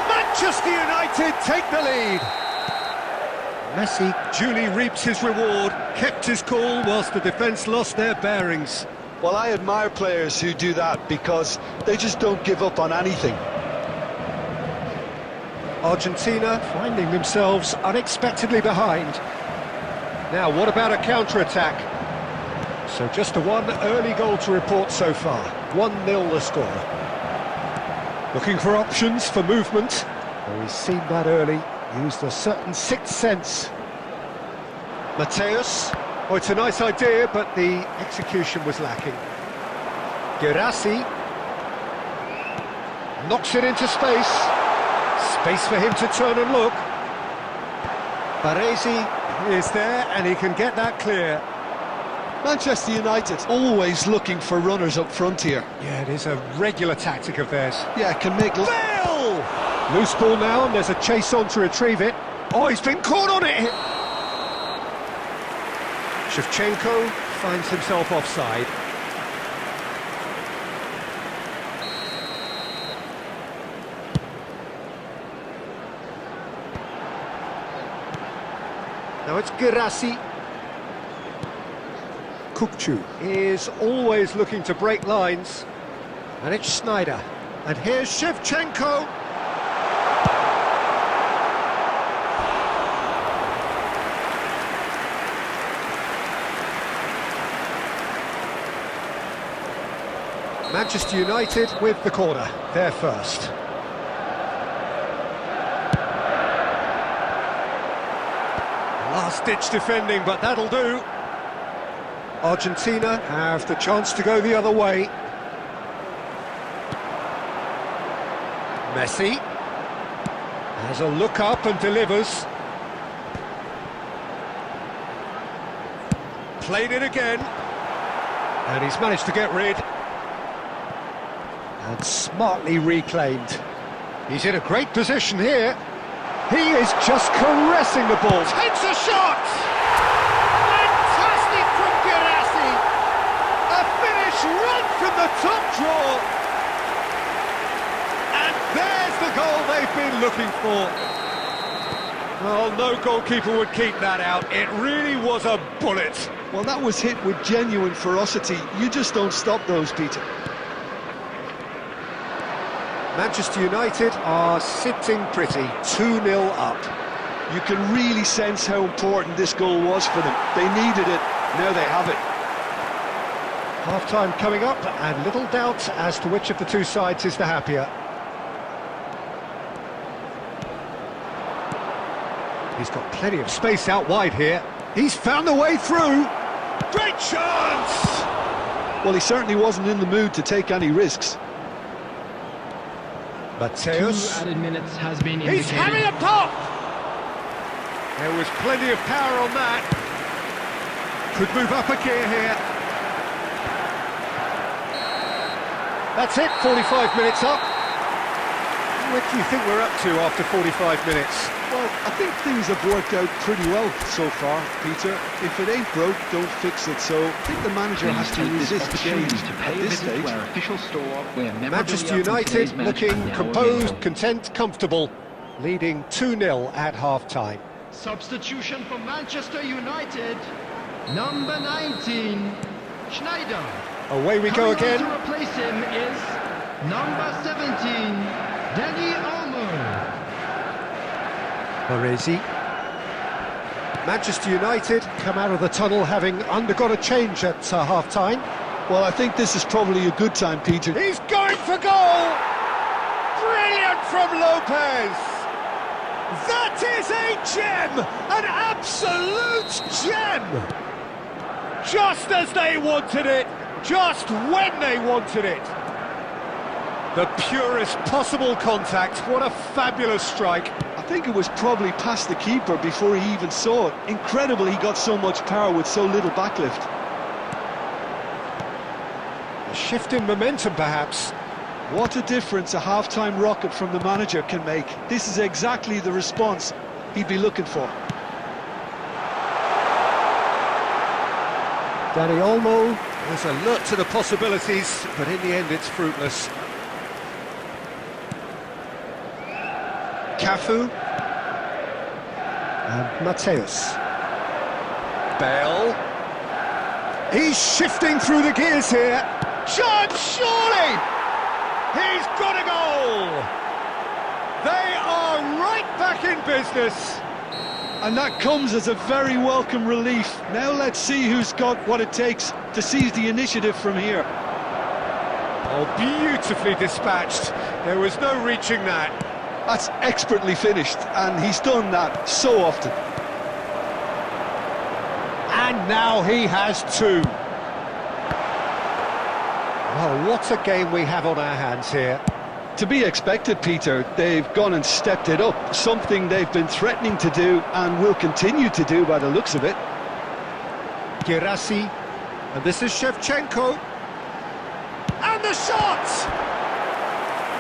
Manchester United take the lead. Messi duly reaps his reward, kept his cool whilst the defence lost their bearings. Well, I admire players who do that because they just don't give up on anything. Argentina finding themselves unexpectedly behind. Now, what about a counter-attack? So just the one early goal to report so far. 1-0 the score. Looking for options for movement. Oh, he's seen that early. Used a certain sixth sense. Mateus. Oh, it's a nice idea, but the execution was lacking. Gerassi. Knocks it into space. Space for him to turn and look. Baresi is there, and he can get that clear. Manchester United always looking for runners up front here. Yeah, it is a regular tactic of theirs. Yeah, can make... Bale! Loose ball now, and there's a chase on to retrieve it. Oh, he's been caught on it! Shevchenko finds himself offside. Now it's Gerassi. Kukçu is always looking to break lines. And it's Schneider. And here's Shevchenko. Manchester United with the corner. They're first. Last-ditch defending, but that'll do. Argentina have the chance to go the other way. Messi has a look up and delivers. Played it again. And he's managed to get rid. And smartly reclaimed. He's in a great position here. He is just caressing the ball. Takes a shot! Fantastic from Gerassi! A finish right from the top draw! And there's the goal they've been looking for. Well, no goalkeeper would keep that out. It really was a bullet. Well, that was hit with genuine ferocity. You just don't stop those, Peter. Manchester United are sitting pretty, 2-0 up. You can really sense how important this goal was for them. They needed it, now they have it. Half-time coming up, and little doubt as to which of the two sides is the happier. He's got plenty of space out wide here. He's found the way through. Great chance! Well, he certainly wasn't in the mood to take any risks. Mateus. 2 added minutes has been indicated. He's having a pop! There was plenty of power on that. Could move up a gear here. That's it, 45 minutes up. What do you think we're up to after 45 minutes? Well, I think things have worked out pretty well so far, Peter. If it ain't broke, don't fix it. So I think the manager has to resist change at this stage. Manchester United looking composed, content, comfortable, leading 2-0 at half-time. Substitution for Manchester United. Number 19, Schneider. Away we go again. To replace him is number 17, Danny Olmo. Baresi. Manchester United come out of the tunnel having undergone a change at half-time. Well, I think this is probably a good time, Peter. He's going for goal! Brilliant from Lopez! That is a gem! An absolute gem! Just as they wanted it, just when they wanted it. The purest possible contact, what a fabulous strike. I think it was probably past the keeper before he even saw it. Incredible he got so much power with so little backlift. A shift in momentum, perhaps. What a difference a half-time rocket from the manager can make. This is exactly the response he'd be looking for. Danny Olmo is alert to the possibilities, but in the end it's fruitless. Cafu and Mateus. Bale. He's shifting through the gears here. Chance, surely! He's got a goal! They are right back in business. And that comes as a very welcome relief. Now let's see who's got what it takes to seize the initiative from here. Oh, beautifully dispatched. There was no reaching that. That's expertly finished, and he's done that so often. And now he has two. Well, what a game we have on our hands here. To be expected, Peter. They've gone and stepped it up, something they've been threatening to do and will continue to do by the looks of it. Girassi, and this is Shevchenko. And the shot!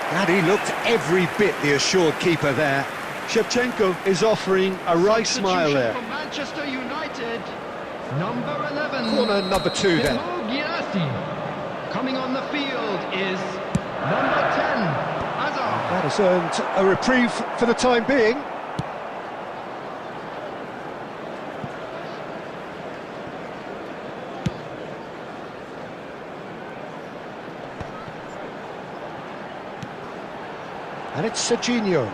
And he looked every bit the assured keeper there. Shevchenko is offering a right smile there. For Manchester United, number 11. Corner number 2 then. Girassi. Coming on the field is number 10, Hazard. That has earned a reprieve for the time being. And it's Serginho.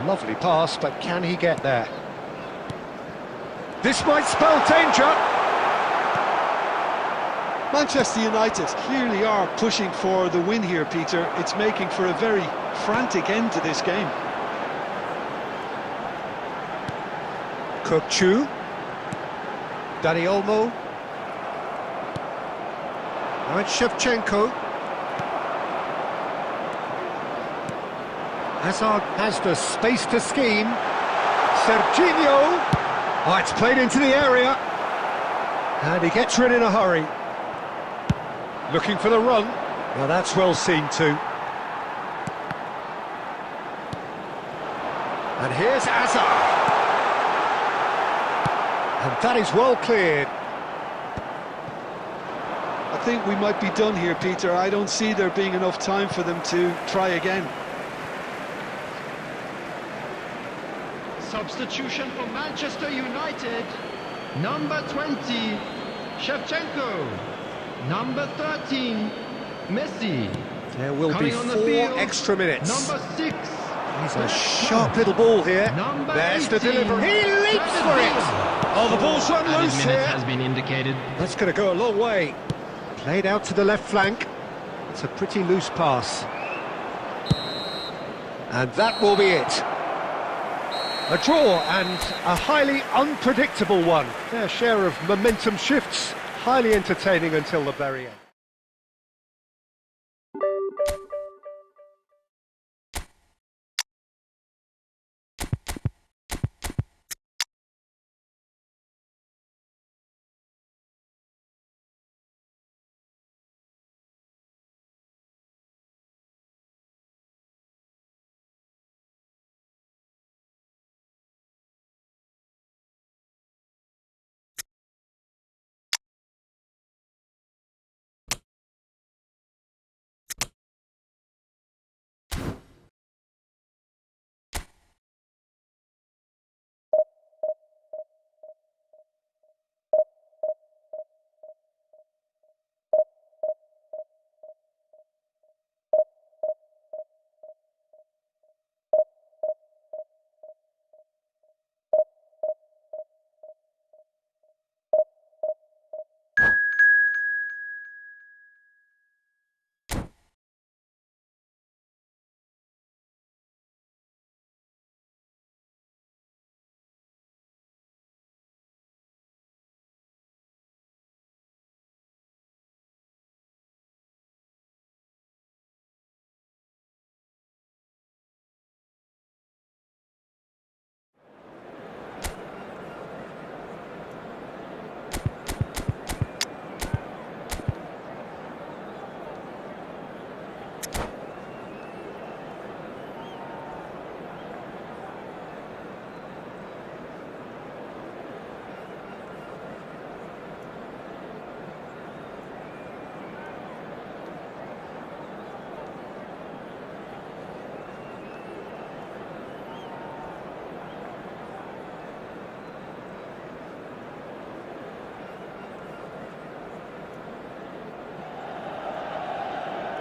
Lovely pass, but can he get there? This might spell danger. Manchester United clearly are pushing for the win here, Peter. It's making for a very frantic end to this game. Kokchu. Danny Olmo. Now it's Shevchenko. Hazard has the space to scheme. Serginho. Oh, it's played into the area. And he gets rid in a hurry. Looking for the run. Well, that's well seen too. And here's Hazard. And that is well cleared. I think we might be done here, Peter. I don't see there being enough time for them to try again. Substitution for Manchester United, number 20, Shevchenko. Number 13, Messi. There will be Coming on the 4 field, extra minutes. Number 6. He's a sharp little ball here. Number There's the 18, delivery. He leaps for it. Oh, the ball's run Added loose minutes here. has been indicated. That's going to go a long way. Played out to the left flank. It's a pretty loose pass. And that will be it. A draw and a highly unpredictable one. Their share of momentum shifts. Highly entertaining until the very end.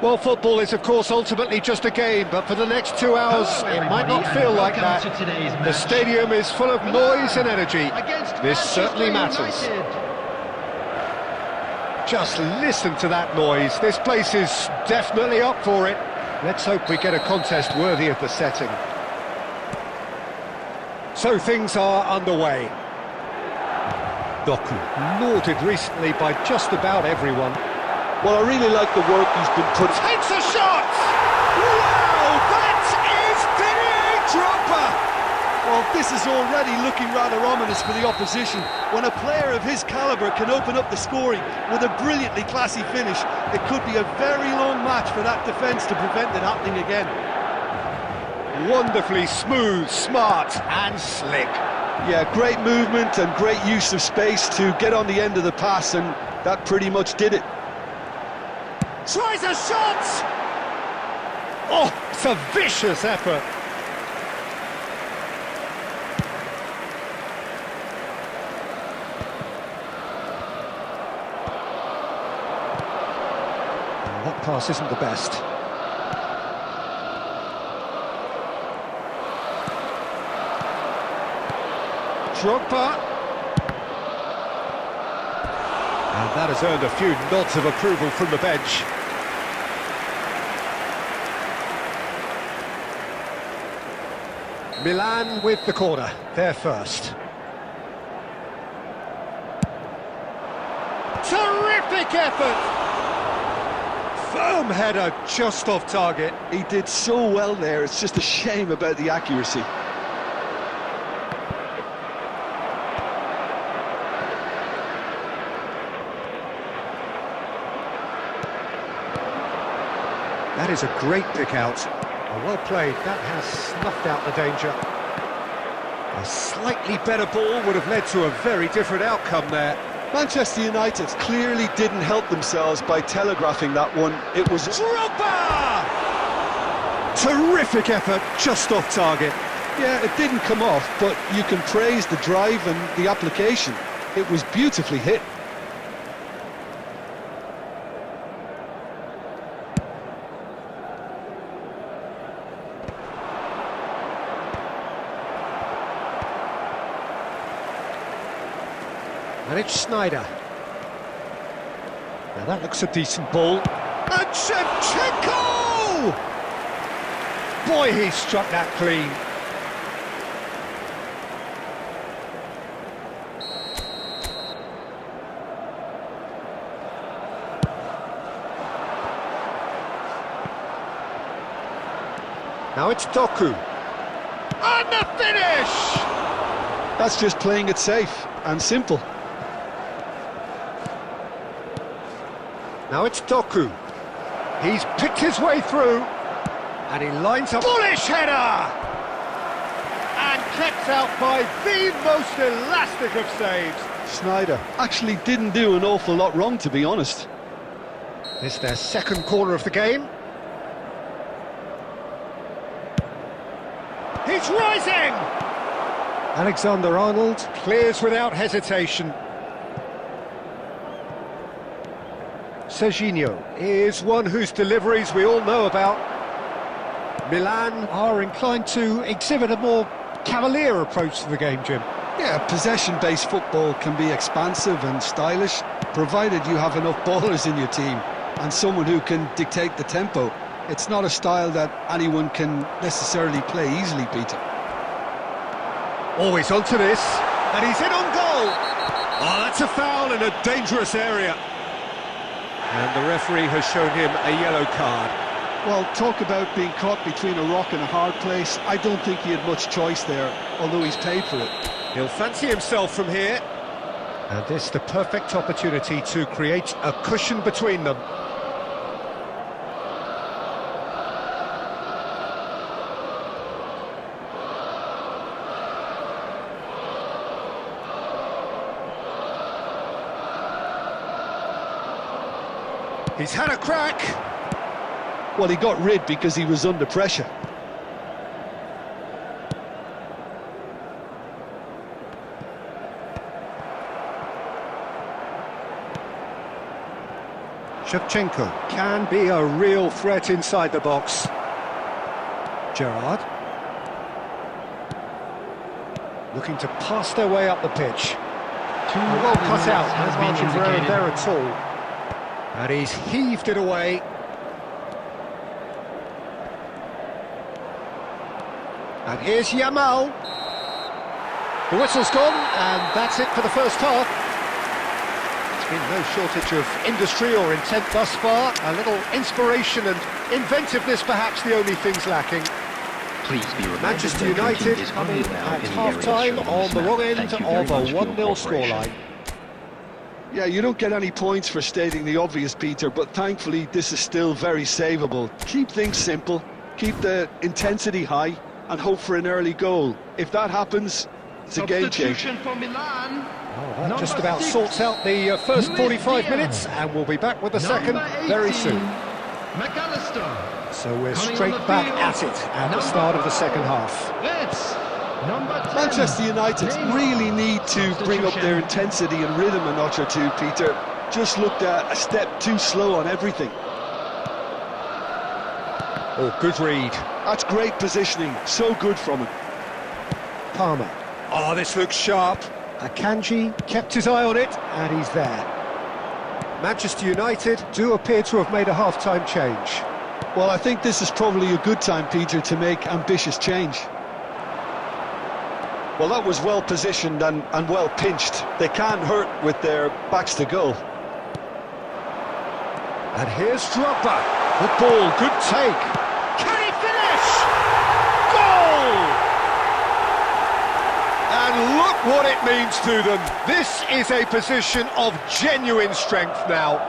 Well, football is, of course, ultimately just a game, but for the next 2 hours, Hello, it might not everybody, feel and like welcome that. to today's The match. stadium is full of noise and energy. Against This certainly Manchester matters. United. Just listen to that noise. This place is definitely up for it. Let's hope we get a contest worthy of the setting. So things are underway. Doku, lauded recently by just about everyone. Well, I really like the work he's been putting. Takes a shot! Wow, that is Vinny Dropper! Well, this is already looking rather ominous for the opposition. When a player of his calibre can open up the scoring with a brilliantly classy finish, it could be a very long match for that defence to prevent it happening again. Wonderfully smooth, smart and slick. Yeah, great movement and great use of space to get on the end of the pass, and that pretty much did it. Tries a shot! Oh, it's a vicious effort. Oh, that pass isn't the best. Drogba. And that has earned a few nods of approval from the bench. Milan with the corner, they're first. Terrific effort! Firm header just off target. He did so well there, it's just a shame about the accuracy. That is a great pick out. Well played, that has snuffed out the danger. A slightly better ball would have led to a very different outcome there. Manchester United clearly didn't help themselves by telegraphing that one. It was... Drogba! Terrific effort, just off target. Yeah, it didn't come off, but you can praise the drive and the application. It was beautifully hit. And it's Snyder. Now that looks a decent ball. And Shevchenko! Boy, he struck that clean. Now it's Doku. And the finish! That's just playing it safe and simple. Now it's Doku. He's picked his way through. And he lines up. Bullish header! And kept out by the most elastic of saves. Snyder actually didn't do an awful lot wrong, to be honest. This their second corner of the game. He's rising! Alexander-Arnold clears without hesitation. Serginho is one whose deliveries we all know about. Milan are inclined to exhibit a more cavalier approach to the game, Jim. Yeah, possession-based football can be expansive and stylish, provided you have enough ballers in your team and someone who can dictate the tempo. It's not a style that anyone can necessarily play easily, Peter. Always onto this, and he's in on goal. Oh, that's a foul in a dangerous area. And the referee has shown him a yellow card. Well, talk about being caught between a rock and a hard place. I don't think he had much choice there, although he's paid for it. He'll fancy himself from here. And this the perfect opportunity to create a cushion between them. He's had a crack. Well, he got rid because he was under pressure. Shevchenko can be a real threat inside the box. Gerrard. Looking to pass their way up the pitch. Well cut out, no margin for error there at all. And he's heaved it away. And here's Yamal. The whistle's gone, and that's it for the first half. There's been no shortage of industry or intent thus far. A little inspiration and inventiveness, perhaps the only things lacking. Please be reminded Manchester that drinking United is coming only allowed at in the area half-time shown on this the map. wrong end Thank you very of a much for your 1-0 cooperation. scoreline. Yeah, you don't get any points for stating the obvious, Peter, but thankfully this is still very savable. Keep things simple, keep the intensity high, and hope for an early goal. If that happens, it's a game changer. Substitution for Milan. Oh, that just Number about 6, sorts out the first Luis 45 Diaz. minutes, and we'll be back with the second Number 18, very soon. McAllister. So we're Coming straight on the back field, at it at the start of the second half. It's number 10. Manchester United Neymar. really need to bring up their intensity and rhythm a notch or two, Peter. Just looked a step too slow on everything. Oh, good read. That's great positioning, so good from him. Palmer. Oh, this looks sharp. Akanji kept his eye on it, and he's there. Manchester United do appear to have made a half-time change. Well, I think this is probably a good time, Peter, to make ambitious change. Well, that was well positioned and well pinched. They can't hurt with their backs to goal. And here's Drogba. Good ball, good take. Can he finish? Goal! And look what it means to them. This is a position of genuine strength now.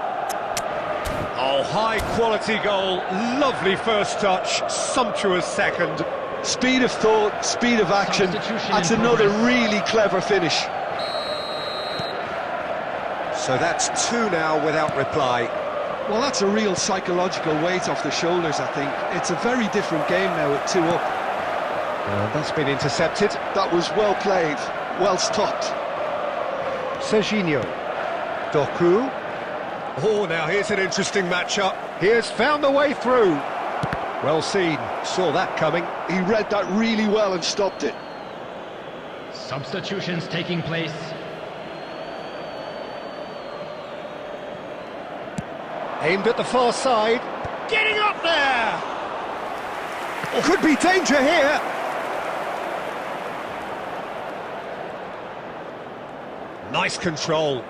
Oh, high-quality goal, lovely first touch, sumptuous second. Speed of thought, speed of action. Substitution That's in another progress. really clever finish. So that's two now without reply. Well, that's a real psychological weight off the shoulders, I think. It's a very different game now at 2 up. That's been intercepted. That was well played, well stopped. Serginho. Doku. Oh, now here's an interesting matchup. He has found the way through. Well seen, saw that coming. He read that really well and stopped it. Substitutions taking place. Aimed at the far side. Getting up there! Could be danger here. Nice control.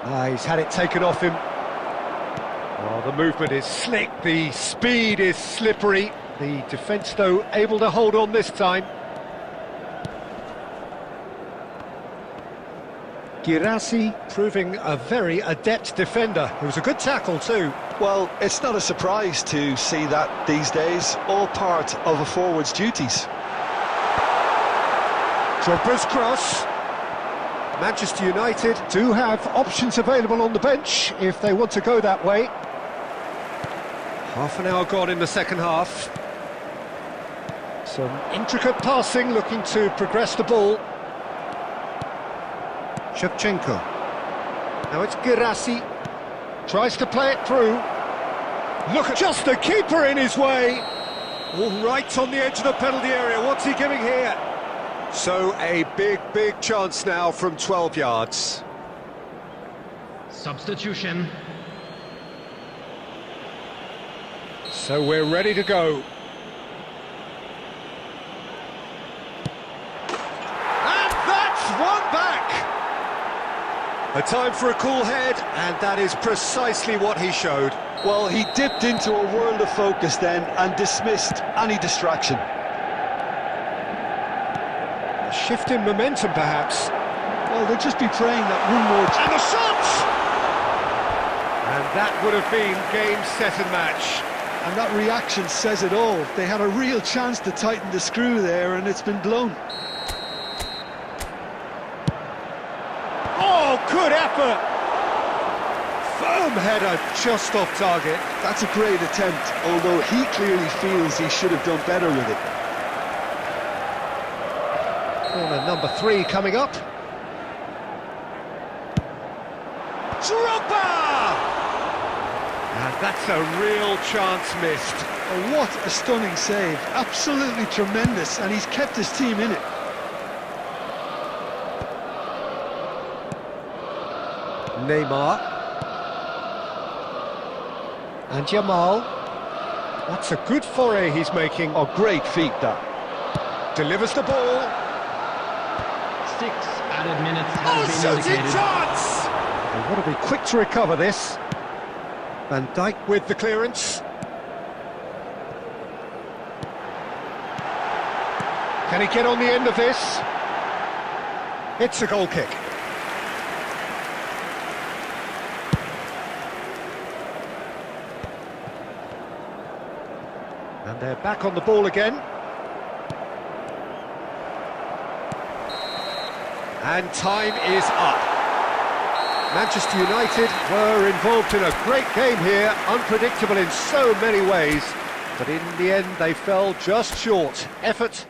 He's had it taken off him. Oh, the movement is slick, the speed is slippery. The defence, though, able to hold on this time. Girassi proving a very adept defender. It was a good tackle too. Well, it's not a surprise to see that these days, all part of a forward's duties. Drogba's cross. Manchester United do have options available on the bench if they want to go that way. Half an hour gone in the second half. Some intricate passing, looking to progress the ball. Shevchenko. Now it's Girassi. Tries to play it through. Look at just the keeper in his way. All right on the edge of the penalty area. What's he giving here? So a big chance now from 12 yards. Substitution. So we're ready to go. And that's one back! A time for a cool head, and that is precisely what he showed. Well, he dipped into a world of focus then and dismissed any distraction. A shift in momentum, perhaps. Well, they'll just be praying that one more... And the shot! And that would have been game, set and match. And that reaction says it all. They had a real chance to tighten the screw there, and it's been blown. Oh, good effort! Firm header, just off target. That's a great attempt, although he clearly feels he should have done better with it. Corner number 3 coming up. Drogba! And that's a real chance missed. Oh, what a stunning save. Absolutely tremendous, and he's kept his team in it. Neymar. And Jamal. That's a good foray he's making. Oh, great feat, that. Delivers the ball. 6 added minutes Oh, have been shooting indicated. chance! They've got to be quick to recover this. Van Dijk with the clearance. Can he get on the end of this? It's a goal kick. And they're back on the ball again. And time is up. Manchester United were involved in a great game here, unpredictable in so many ways, but in the end they fell just short. Effort.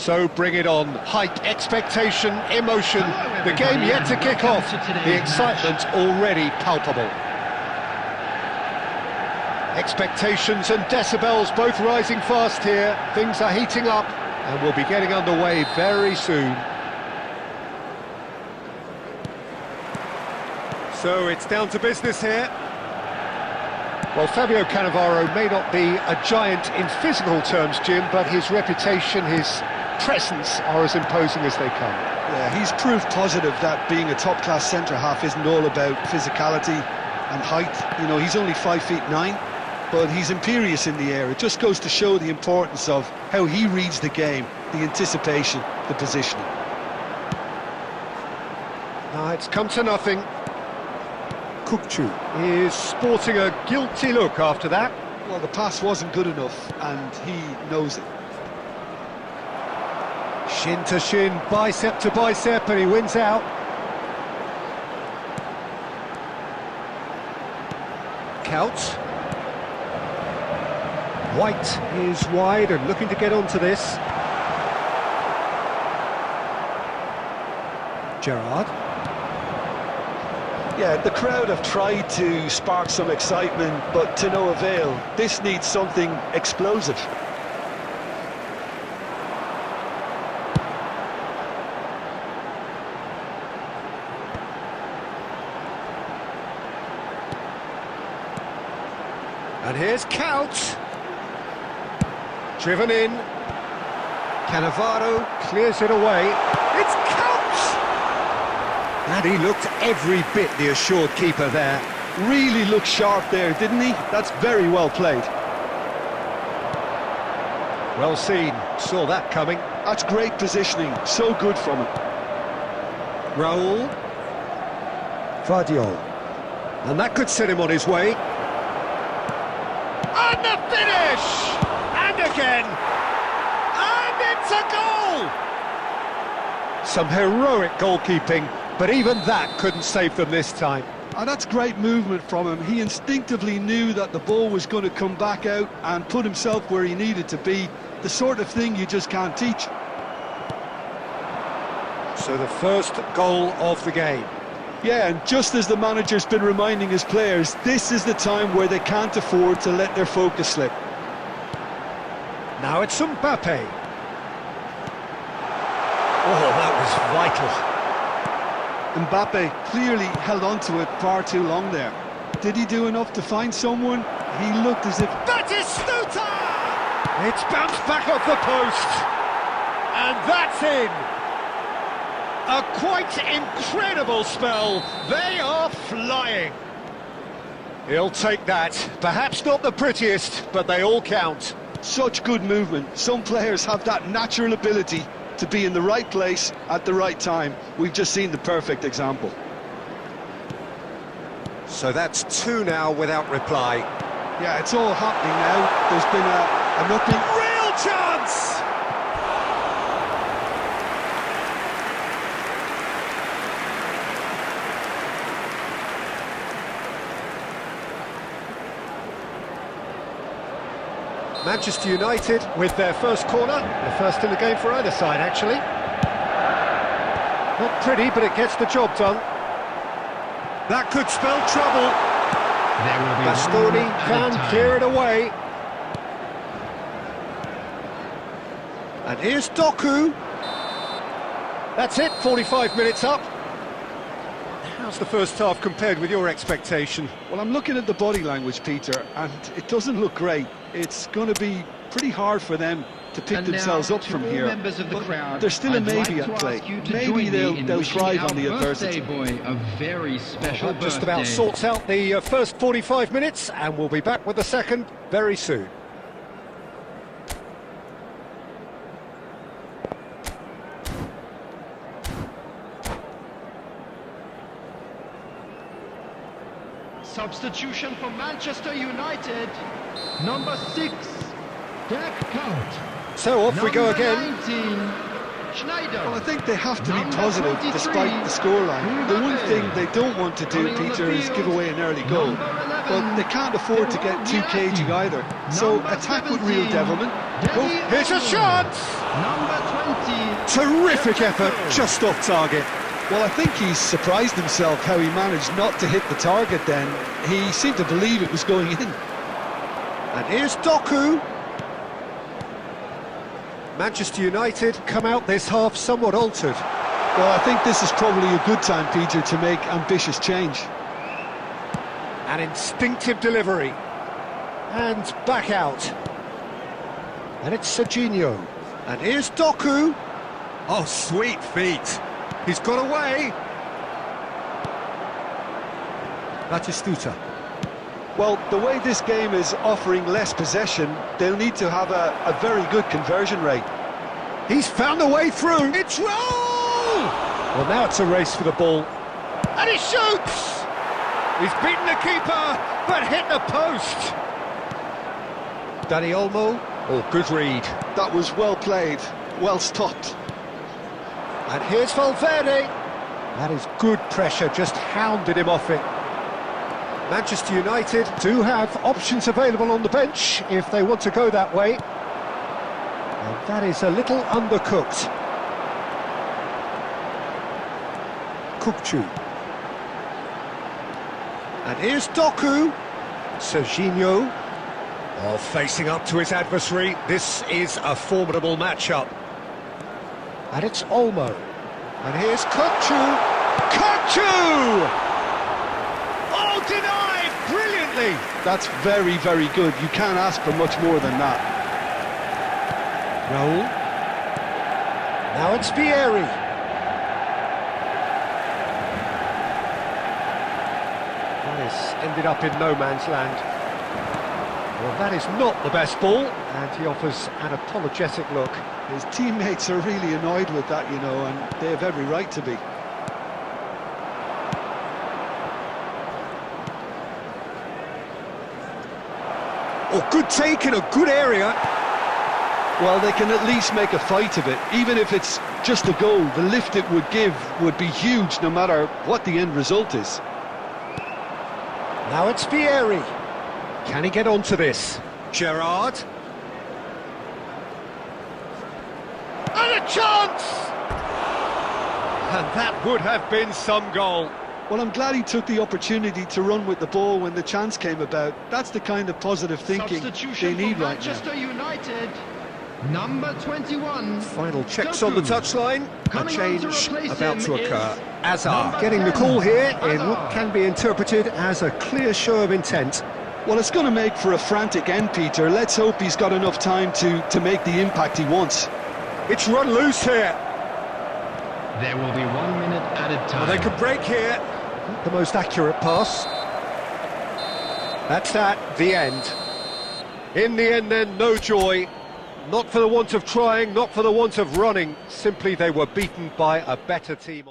So bring it on. Hype, expectation, emotion. The game yet to kick off. The excitement already palpable. Expectations and decibels both rising fast here. Things are heating up and we'll be getting underway very soon. So it's down to business here. Well, Fabio Cannavaro may not be a giant in physical terms, Jim, but his reputation, his presence are as imposing as they come. Yeah, he's proof positive that being a top-class centre-half isn't all about physicality. and height. You know, he's only 5'9", but he's imperious in the air. It just goes to show the importance of how he reads the game, the anticipation, the positioning. It's come to nothing. Kukçu is sporting a guilty look after that. Well, the pass wasn't good enough, and he knows it. Shin to shin, bicep to bicep, and he wins out. Couch. White is wide and looking to get onto this. Gerrard. Yeah, the crowd have tried to spark some excitement, but to no avail. This needs something explosive. And here's Couch. Driven in. Cannavaro clears it away. It's Couch! And he looked every bit the assured keeper there. Really looked sharp there, didn't he? That's very well played. Well seen, saw that coming. That's great positioning, so good from him. Raul. Vardiol. And that could set him on his way. And the finish! And again! And it's a goal! Some heroic goalkeeping, but even that couldn't save them this time. And that's great movement from him. He instinctively knew that the ball was going to come back out and put himself where he needed to be. The sort of thing you just can't teach. So the first goal of the game. Yeah, and just as the manager's been reminding his players, this is the time where they can't afford to let their focus slip. Now it's Mbappe. Oh, that was vital. Mbappe clearly held on to it far too long there. Did he do enough to find someone? He looked as if... That is Stuta! It's bounced back off the post. And that's in. A quite incredible spell. They are flying. He'll take that. Perhaps not the prettiest, but they all count. Such good movement. Some players have that natural ability to be in the right place at the right time. We've just seen the perfect example. So that's two now without reply. Yeah, it's all happening now. There's been a nothing. Real chance! Manchester United with their first corner, the first in the game for either side actually. Not pretty, but it gets the job done. That could spell trouble. Bastoni can clear it away. And here's Doku. That's it, 45 minutes up. How's the first half compared with your expectation? Well, I'm looking at the body language, Peter, and it doesn't look great. It's going to be pretty hard for them to pick themselves up from here. But there's still a maybe at play. Maybe they'll thrive on the adversity. A very special That just about sorts out the first 45 minutes, and we'll be back with the second very soon. Substitution for Manchester United. Number 6, Dirk Kuyt. So off we go again. 19, Schneider. Well, I think they have to be positive despite the scoreline. The one thing they don't want to do, Peter, is give away an early goal. But they can't afford to get too cagey either. So attack with real devilment. Go. Here's a shot! Number 20. Terrific effort, just off target. Well, I think he's surprised himself how he managed not to hit the target then. He seemed to believe it was going in. And here's Doku. Manchester United come out this half somewhat altered. Well, I think this is probably a good time, Peter, to make ambitious change. An instinctive delivery. And back out. And it's Serginho. And here's Doku. Oh, sweet feet. He's got away. Batistuta. Well, the way this game is offering less possession, they'll need to have a very good conversion rate. He's found a way through. It's roll! Well, now it's a race for the ball. And he shoots! He's beaten the keeper, but hit the post. Dani Olmo. Oh, good read. That was well played, well stopped. And here's Valverde. That is good pressure, just hounded him off it. Manchester United do have options available on the bench if they want to go that way. And that is a little undercooked. Kukçu. And here's Doku. Serginho. Oh, facing up to his adversary. This is a formidable matchup. And it's Olmo. And here's Kukçu. Kukçu! Oh, denied brilliantly! That's very, very good. You can't ask for much more than that. Raul. Now it's Vieri. That has ended up in no man's land. Well, that is not the best ball, and he offers an apologetic look. His teammates are really annoyed with that, you know, and they have every right to be. Oh, good take in a good area. Well, they can at least make a fight of it. Even if it's just a goal, the lift it would give would be huge no matter what the end result is. Now it's Vieri. Can he get onto this? Gerrard. And a chance! And that would have been some goal. Well, I'm glad he took the opportunity to run with the ball when the chance came about. That's the kind of positive thinking they need right now. Manchester United, number 21. Final checks Doku. on the touchline. A Coming on to change replace about him to is occur. Azar number getting the 10, call here in what Hazard. can be interpreted as a clear show of intent. Well, it's going to make for a frantic end, Peter. Let's hope he's got enough time to make the impact he wants. It's run loose here. There will be 1 minute added time. Well, they could break here. The most accurate pass. That's that, the end. In the end then, no joy. Not for the want of trying, not for the want of running. Simply they were beaten by a better team.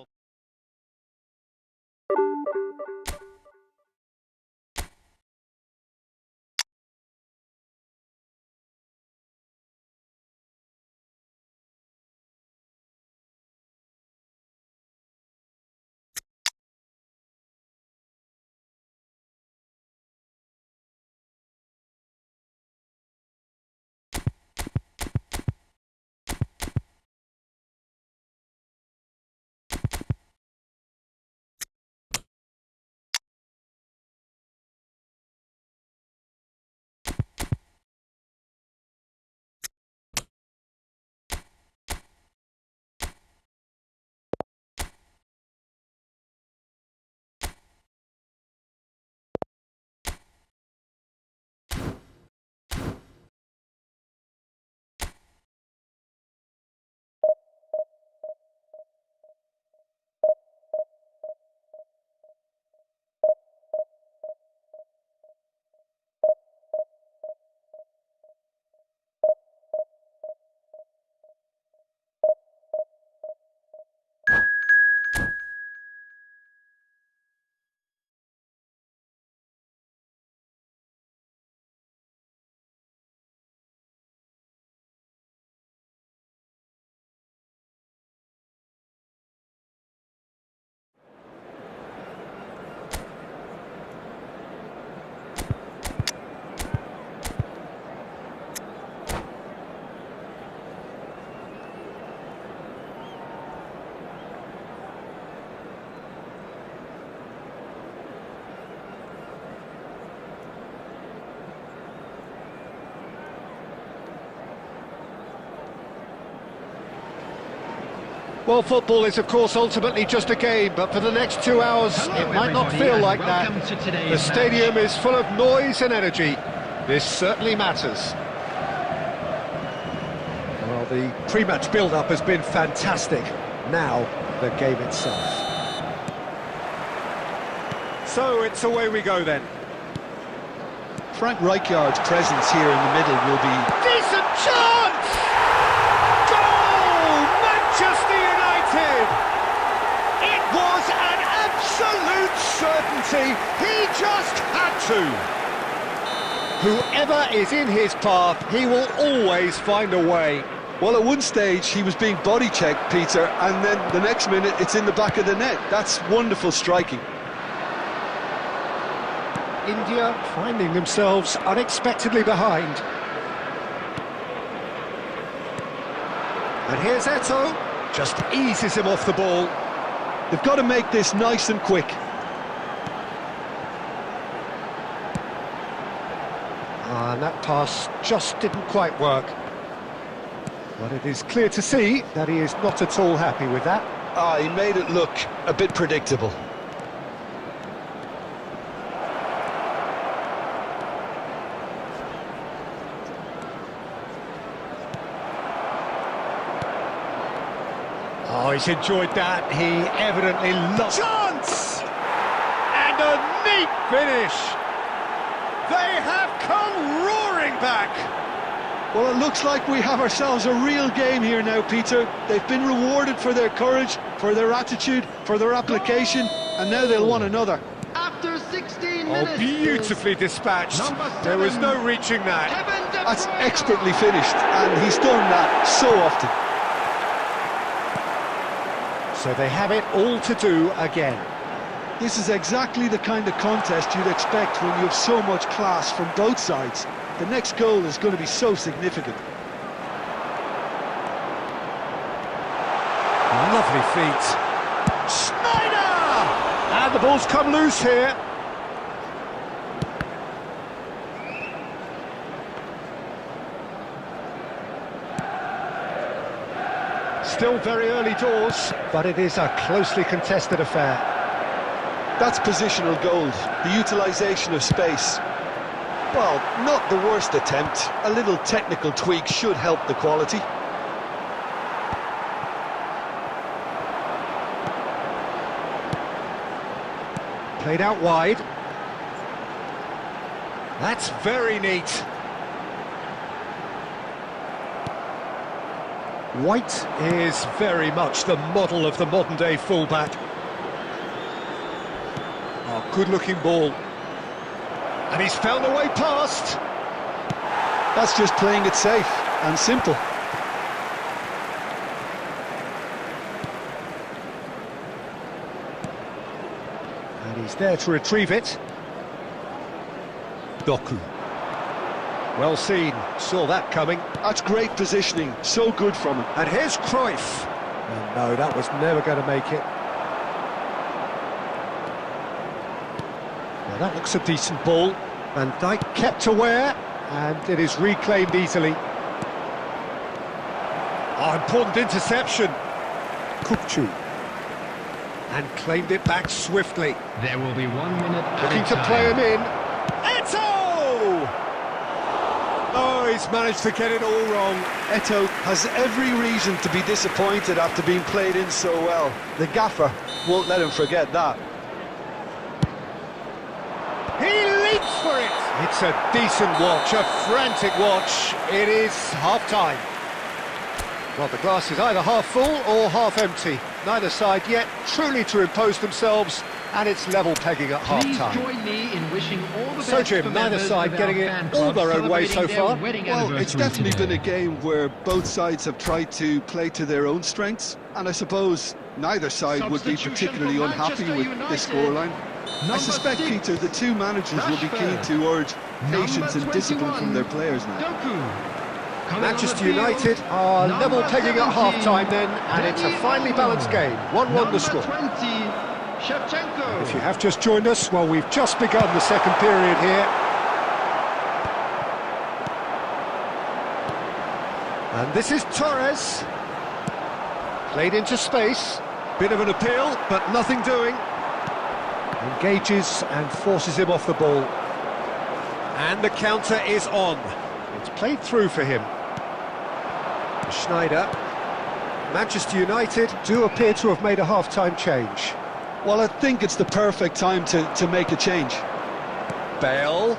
Well, football is, of course, ultimately just a game, but for the next 2 hours, Hello, it might not everybody, feel and like that. welcome to today's The stadium match. is full of noise and energy. This certainly matters. Well, the pre-match build-up has been fantastic. Now, the game itself. So it's away we go then. Frank Rijkaard's presence here in the middle will be... Decent chance! Goal! Manchester United! It was an absolute certainty. He just had to. Whoever is in his path, he will always find a way. Well, at one stage he was being body checked, Peter, and then the next minute it's in the back of the net. That's wonderful striking. India finding themselves unexpectedly behind. And here's Eto'o, just eases him off the ball. They've got to make this nice and quick. And that pass just didn't quite work. But it is clear to see that he is not at all happy with that. He made it look a bit predictable. Oh, he's enjoyed that. He evidently loves... Chance! And a neat finish! They have come roaring back! Well, it looks like we have ourselves a real game here now, Peter. They've been rewarded for their courage, for their attitude, for their application, and now they'll want another. After 16 Oh, minutes. beautifully dispatched. There was no reaching that. That's expertly finished, and he's done that so often. So they have it all to do again. This is exactly the kind of contest you'd expect when you have so much class from both sides. The next goal is going to be so significant. Lovely feet. Schneider! And the ball's come loose here. Still very early doors, but it is a closely contested affair. That's positional gold, the utilisation of space. Well, not the worst attempt. A little technical tweak should help the quality. Played out wide. That's very neat. White is very much the model of the modern-day fullback. Oh, good-looking ball. And he's found a way past. That's just playing it safe and simple. And he's there to retrieve it. Doku. Well seen, saw that coming. That's great positioning, so good from him. And here's Cruyff. And no, that was never going to make it. Well, that looks a decent ball. Van Dijk kept aware, and it is reclaimed easily. Oh, important interception. Kupchu. And claimed it back swiftly. There will be 1 minute. Looking to play him in. Eto'o! Oh, he's managed to get it all wrong. Eto'o has every reason to be disappointed after being played in so well. The gaffer won't let him forget that. He leaps for it! It's a decent watch, a frantic watch. It is half-time. Well, the glass is either half full or half empty. Neither side yet truly to impose themselves, and it's level pegging at half-time. Please join me in wishing all the So, best Jim, for neither members side of getting our it fan all club their own way so celebrating their far. wedding Well, it's anniversary definitely today. been a game where both sides have tried to play to their own strengths, and I suppose neither side would be Substitution particularly for unhappy Manchester with this United. scoreline. I Number suspect, 6, Peter, the two managers will be keen Rashford. to urge patience Number and discipline 21, from their players now. Doku. Coming on Manchester the field, United are number level pegging at 17, half-time then, and it's a Danny finely Olmo. balanced game. 1-1 the score. Number 20, Shevchenko. If you have just joined us, well, we've just begun the second period here. And this is Torres. Played into space. Bit of an appeal, but nothing doing. Engages and forces him off the ball. And the counter is on. It's played through for him. Schneider. Manchester United do appear to have made a half-time change. Well, I think it's the perfect time to make a change. Bale.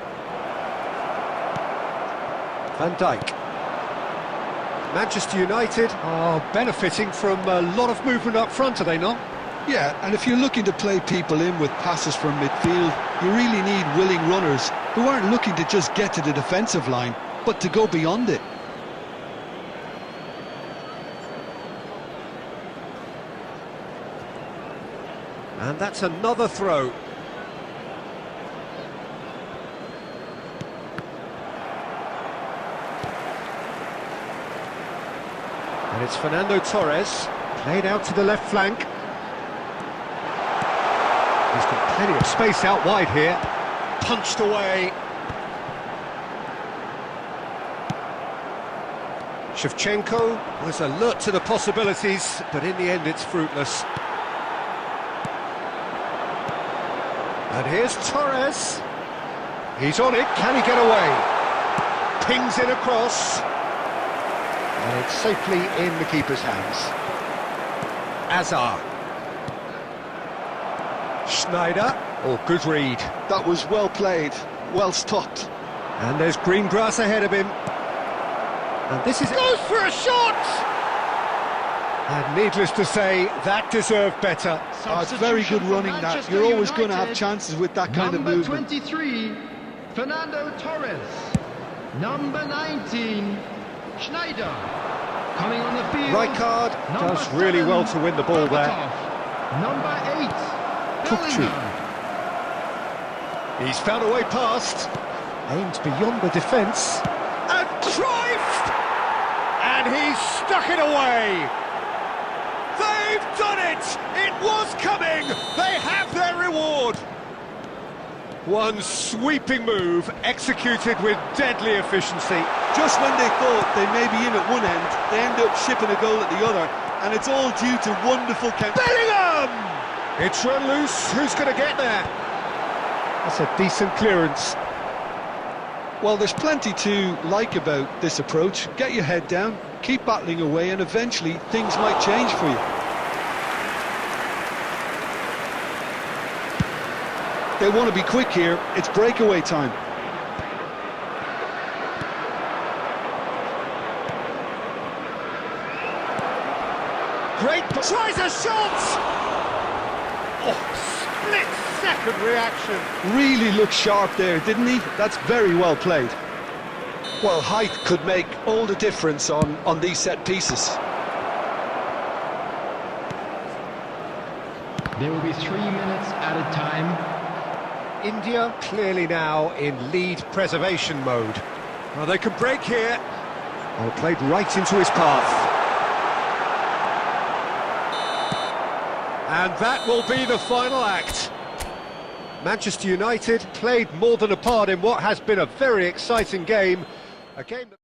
Van Dijk. Manchester United are benefiting from a lot of movement up front, are they not? Yeah, and if you're looking to play people in with passes from midfield, you really need willing runners who aren't looking to just get to the defensive line, but to go beyond it. And that's another throw. And it's Fernando Torres, played out to the left flank. He's got plenty of space out wide here. Punched away. Shevchenko was alert to the possibilities, but in the end it's fruitless. And here's Torres. He's on it, can he get away? Pings it across. And it's safely in the keeper's hands. Azar. Schneider. Oh, good read. That was well played, well stopped. And there's green grass ahead of him. And this is... Goes for a shot! And needless to say, that deserved better. Oh, it's very good running, that. You're always going to have chances with that kind of movement. Number 23, Fernando Torres. Number 19, Schneider. Coming on the field. Rijkaard does really well to win the ball there. Number 8, Bellingham. He's found a way past. Aimed beyond the defence. And Cruyff! And he's stuck it away. They've done it! It was coming! They have their reward! One sweeping move, executed with deadly efficiency. Just when they thought they may be in at one end, they end up shipping a goal at the other, and it's all due to wonderful counter. Bellingham! It's run loose, who's going to get there? That's a decent clearance. Well, there's plenty to like about this approach. Get your head down, keep battling away, and eventually things might change for you. They want to be quick here. It's breakaway time. Great, tries a shot! Oh, split-second reaction. Really looked sharp there, didn't he? That's very well played. Well, height could make all the difference on these set pieces. There will be 3 minutes at a time. India clearly now in lead preservation mode. Well, they can break here. Oh, played right into his path. And that will be the final act. Manchester United played more than a part in what has been a very exciting game. A game that